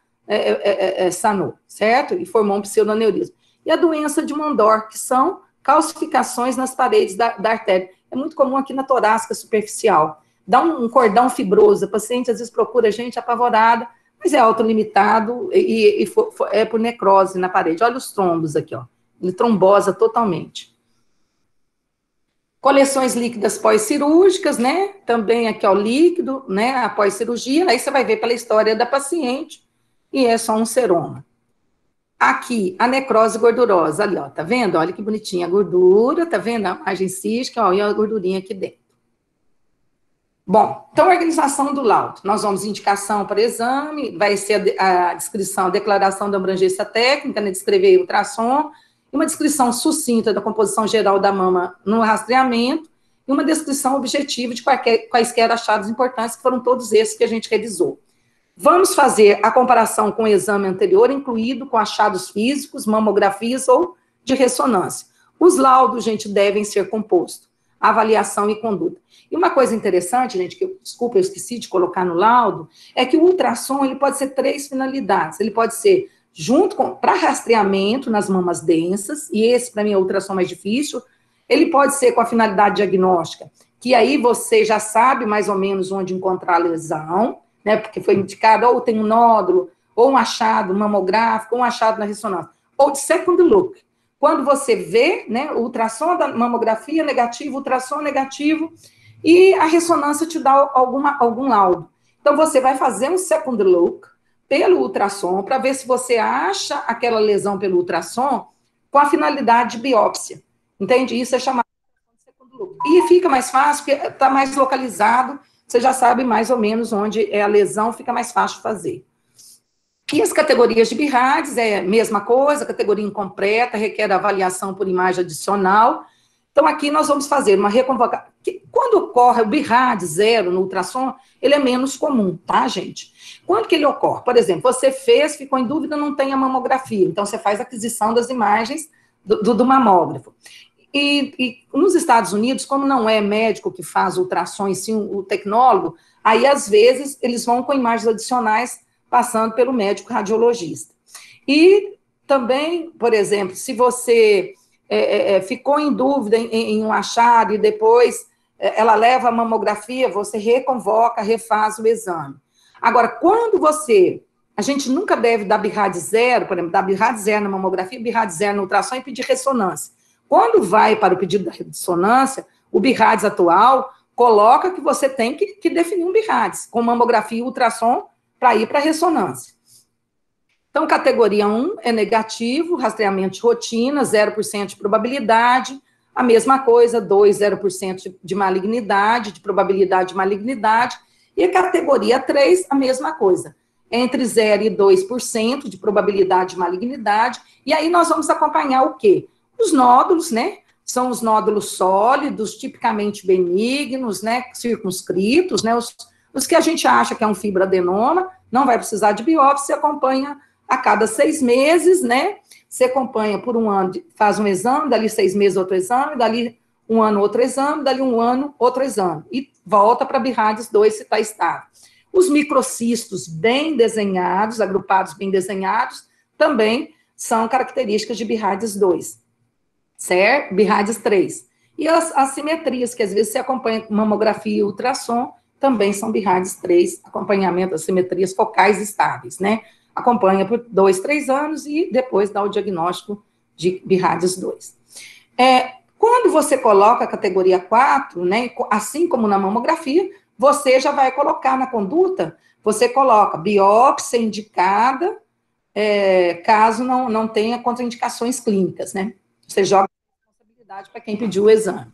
sanou, certo? E formou um pseudoneurismo. E a doença de Mondor, que são calcificações nas paredes da artéria. É muito comum aqui na torácica superficial. Dá um cordão fibroso, a paciente às vezes procura a gente apavorada, mas é autolimitado e é por necrose na parede. Olha os trombos aqui, ó. Ele trombosa totalmente. Coleções líquidas pós-cirúrgicas, né? Também aqui, ó, líquido, né? Após cirurgia. Aí você vai ver pela história da paciente e é só um seroma. Aqui, a necrose gordurosa, ali, ó, tá vendo? Olha que bonitinha a gordura, tá vendo? A margem cística, ó, e a gordurinha aqui dentro. Bom, então, a organização do laudo. Nós vamos indicação para exame, vai ser a descrição, a declaração da abrangência técnica, né, descrever o ultrassom, e uma descrição sucinta da composição geral da mama no rastreamento, e uma descrição objetiva de quaisquer achados importantes, que foram todos esses que a gente revisou. Vamos fazer a comparação com o exame anterior, incluído com achados físicos, mamografias ou de ressonância. Os laudos, gente, devem ser compostos. Avaliação e conduta. E uma coisa interessante, gente, que desculpa, eu esqueci de colocar no laudo, é que o ultrassom, ele pode ser 3 finalidades. Ele pode ser junto com, para rastreamento nas mamas densas, e esse, para mim, é o ultrassom mais difícil. Ele pode ser com a finalidade diagnóstica, que aí você já sabe mais ou menos onde encontrar a lesão, né, porque foi indicado, ou tem um nódulo, ou um achado mamográfico, ou um achado na ressonância, ou de second look. Quando você vê, né, o ultrassom da mamografia negativo, ultrassom negativo, e a ressonância te dá algum laudo. Então, você vai fazer um second look pelo ultrassom, para ver se você acha aquela lesão pelo ultrassom com a finalidade de biópsia. Entende? Isso é chamado de second look. E fica mais fácil, porque está mais localizado, você já sabe mais ou menos onde é a lesão, fica mais fácil de fazer. E as categorias de BIRADS é a mesma coisa, categoria incompleta, requer avaliação por imagem adicional. Então, aqui nós vamos fazer uma reconvocação. Quando ocorre o BIRADS 0 no ultrassom, ele é menos comum, tá, gente? Quando que ele ocorre? Por exemplo, você fez, ficou em dúvida, não tem a mamografia, então você faz a aquisição das imagens do mamógrafo. E nos Estados Unidos, como não é médico que faz ultrassom, e sim o tecnólogo, aí, às vezes, eles vão com imagens adicionais, passando pelo médico radiologista. E também, por exemplo, se você ficou em dúvida em um achado e depois ela leva a mamografia, você reconvoca, refaz o exame. Agora, quando a gente nunca deve dar BIRAD 0, por exemplo, dar BIRAD 0 na mamografia, BIRAD 0 no ultrassom e pedir ressonância. Quando vai para o pedido da ressonância, o BIRADS atual coloca que você tem que definir um BIRADS, com mamografia e ultrassom, para ir para a ressonância. Então, categoria 1 é negativo, rastreamento de rotina, 0% de probabilidade, a mesma coisa, 2, 0% de malignidade, de probabilidade de malignidade, e a categoria 3, a mesma coisa, entre 0 e 2% de probabilidade de malignidade, e aí nós vamos acompanhar o quê? Os nódulos, né? São os nódulos sólidos, tipicamente benignos, né? Circunscritos, né? Os que a gente acha que é um fibroadenoma, não vai precisar de biópsia, você acompanha a cada 6 meses, né? Você acompanha por um ano, faz um exame, dali 6 meses outro exame, dali um ano outro exame, dali um ano outro exame. E volta para BIRADS 2 se está estável. Os microcistos bem desenhados, agrupados bem desenhados, também são características de BIRADS 2, certo? BIRADS 3. E as assimetrias, que às vezes você acompanha com mamografia e ultrassom, também são BIRADS 3, acompanhamento das simetrias focais estáveis, né? Acompanha por 2, 3 anos e depois dá o diagnóstico de BIRADS 2. Quando você coloca a categoria 4, né, assim como na mamografia, você já vai colocar na conduta, você coloca biópsia indicada, caso não tenha contraindicações clínicas, né? Você joga a responsabilidade para quem pediu o exame.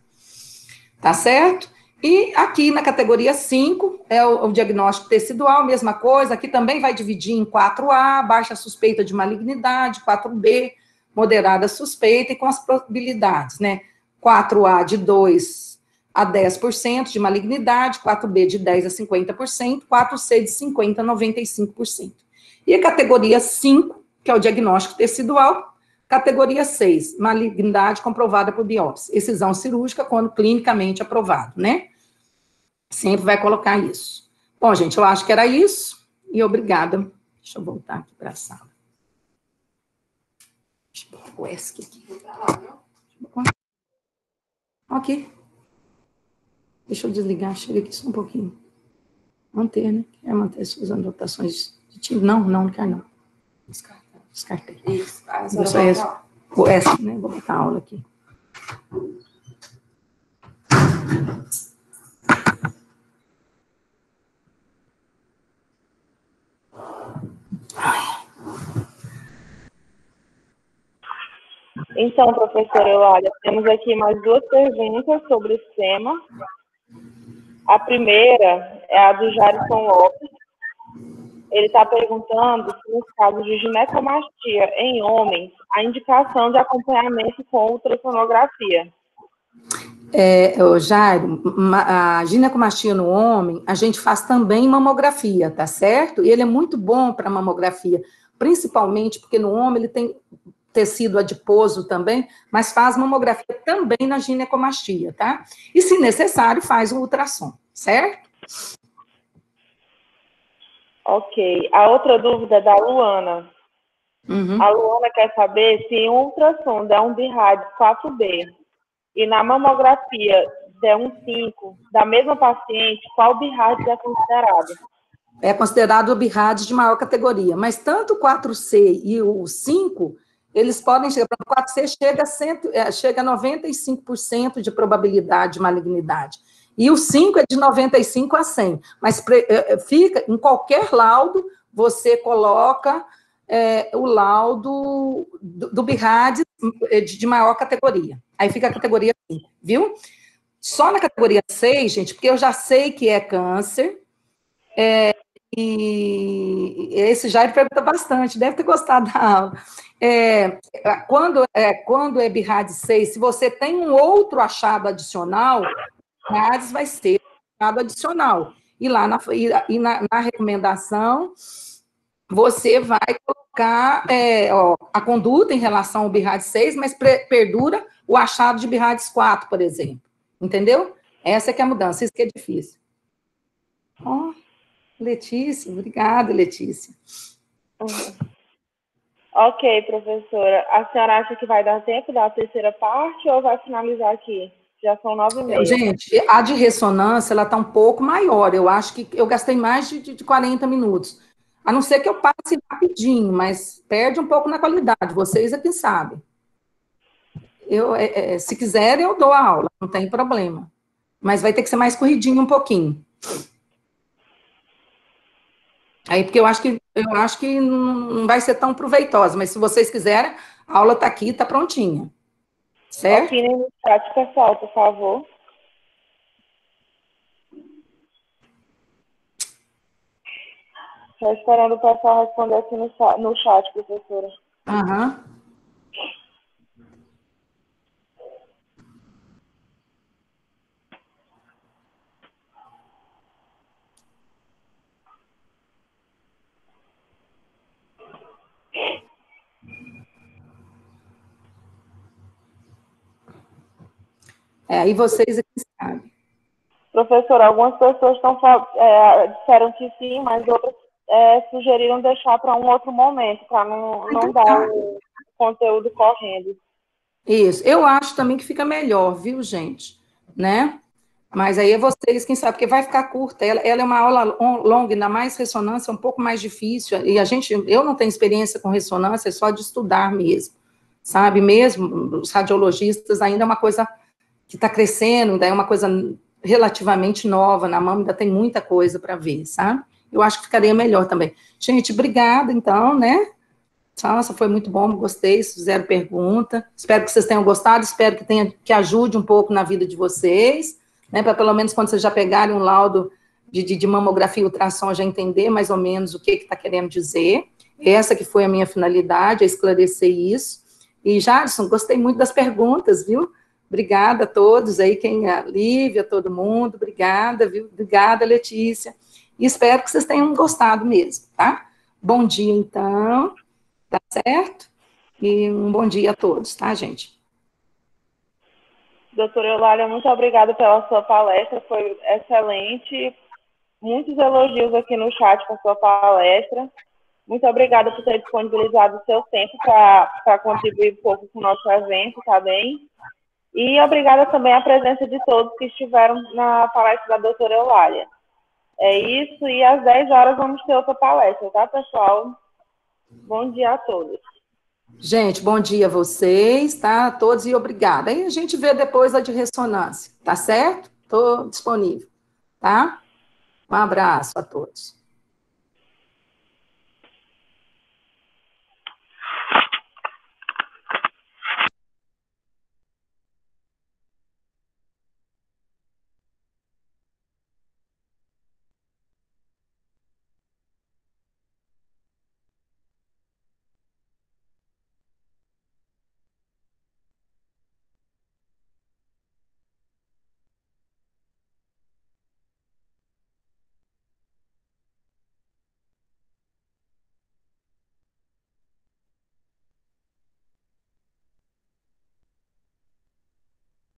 Tá certo? E aqui na categoria 5, é o diagnóstico tecidual, mesma coisa, aqui também vai dividir em 4A, baixa suspeita de malignidade, 4B, moderada suspeita, e com as probabilidades, né? 4A de 2 a 10% de malignidade, 4B de 10 a 50%, 4C de 50 a 95%. E a categoria 5, que é o diagnóstico tecidual, categoria 6, malignidade comprovada por biópsia, excisão cirúrgica quando clinicamente aprovado, né? Sempre vai colocar isso. Bom, gente, eu acho que era isso, e obrigada. Deixa eu voltar aqui para a sala. Deixa eu pôr o ESC aqui. Ok. Deixa eu desligar, chega aqui só um pouquinho. Manter, né? Quer manter suas anotações de time? Não quer não. Descartei. Isso. O ESC, né? Vou botar a aula aqui. Então, professora Eulália, temos aqui mais 2 perguntas sobre esse tema. A primeira é a do Jarison Lopes. Ele está perguntando se, nos casos de ginecomastia em homens, a indicação de acompanhamento com ultrassonografia. Jairo, a ginecomastia no homem, a gente faz também mamografia, tá certo? E ele é muito bom para mamografia, principalmente porque no homem ele tem tecido adiposo também, mas faz mamografia também na ginecomastia, tá? E, se necessário, faz um ultrassom, certo? Ok. A outra dúvida é da Luana. A Luana quer saber se em um ultrassom der um BIRAD 4B e na mamografia der um 5 da mesma paciente, qual BIRAD é considerado? É considerado o BIRAD de maior categoria, mas tanto o 4C e o 5, eles podem chegar, o 4C chega a 95% de probabilidade de malignidade, e o 5 é de 95 a 100, mas fica, em qualquer laudo, você coloca o laudo do BIRAD de maior categoria, aí fica a categoria 5, viu? Só na categoria 6, gente, porque eu já sei que é câncer, e esse Jair pergunta bastante, deve ter gostado da aula. Quando é BIRAD 6, se você tem um outro achado adicional, BIRAD vai ser achado adicional. E lá na recomendação, você vai colocar a conduta em relação ao BIRAD 6, mas perdura o achado de BIRAD 4, por exemplo. Entendeu? Essa que é a mudança, isso que é difícil. Letícia, obrigada, Letícia. Ok, professora. A senhora acha que vai dar tempo da terceira parte ou vai finalizar aqui? Já são 9h30. Gente, a de ressonância, ela está um pouco maior. Eu acho que eu gastei mais de 40 minutos. A não ser que eu passe rapidinho, mas perde um pouco na qualidade. Vocês é quem sabem. Se quiserem, eu dou a aula, não tem problema. Mas vai ter que ser mais corridinho um pouquinho. Aí, porque eu acho que não vai ser tão proveitosa, mas se vocês quiserem, a aula está aqui, está prontinha. Certo? Opinem no chat, pessoal, por favor. Estou esperando o pessoal responder aqui no chat, professora. Aham. Aí vocês é que sabem. Professora, algumas pessoas disseram que sim, mas outras sugeriram deixar para um outro momento, para não dar o conteúdo correndo. Isso. Eu acho também que fica melhor, viu, gente? Né? Mas aí é vocês quem sabe, porque vai ficar curta. Ela é uma aula longa, ainda mais ressonância, é um pouco mais difícil. E eu não tenho experiência com ressonância, é só de estudar mesmo. Sabe? Mesmo os radiologistas ainda é uma coisa que está crescendo, ainda é uma coisa relativamente nova, na mão ainda tem muita coisa para ver, sabe? Eu acho que ficaria melhor também. Gente, obrigada, então, né? Nossa, foi muito bom, gostei, fizeram pergunta. Espero que vocês tenham gostado, espero que ajude um pouco na vida de vocês, né? Para pelo menos quando vocês já pegarem um laudo de mamografia e ultrassom, já entender mais ou menos o que está querendo dizer. Essa que foi a minha finalidade, é esclarecer isso. E, Jadson, gostei muito das perguntas, viu? Obrigada a todos aí, a Lívia, todo mundo, obrigada, viu? Obrigada, Letícia. E espero que vocês tenham gostado mesmo, tá? Bom dia, então, tá certo? E um bom dia a todos, tá, gente? Doutora Eulália, muito obrigada pela sua palestra, foi excelente. Muitos elogios aqui no chat com a sua palestra. Muito obrigada por ter disponibilizado o seu tempo para contribuir um pouco com o nosso evento, tá bem? E obrigada também à presença de todos que estiveram na palestra da doutora Eulália. É isso, e às 10 horas vamos ter outra palestra, tá, pessoal? Bom dia a todos. Gente, bom dia a vocês, tá? A todos e obrigada. Aí a gente vê depois a de ressonância, tá certo? Estou disponível, tá? Um abraço a todos.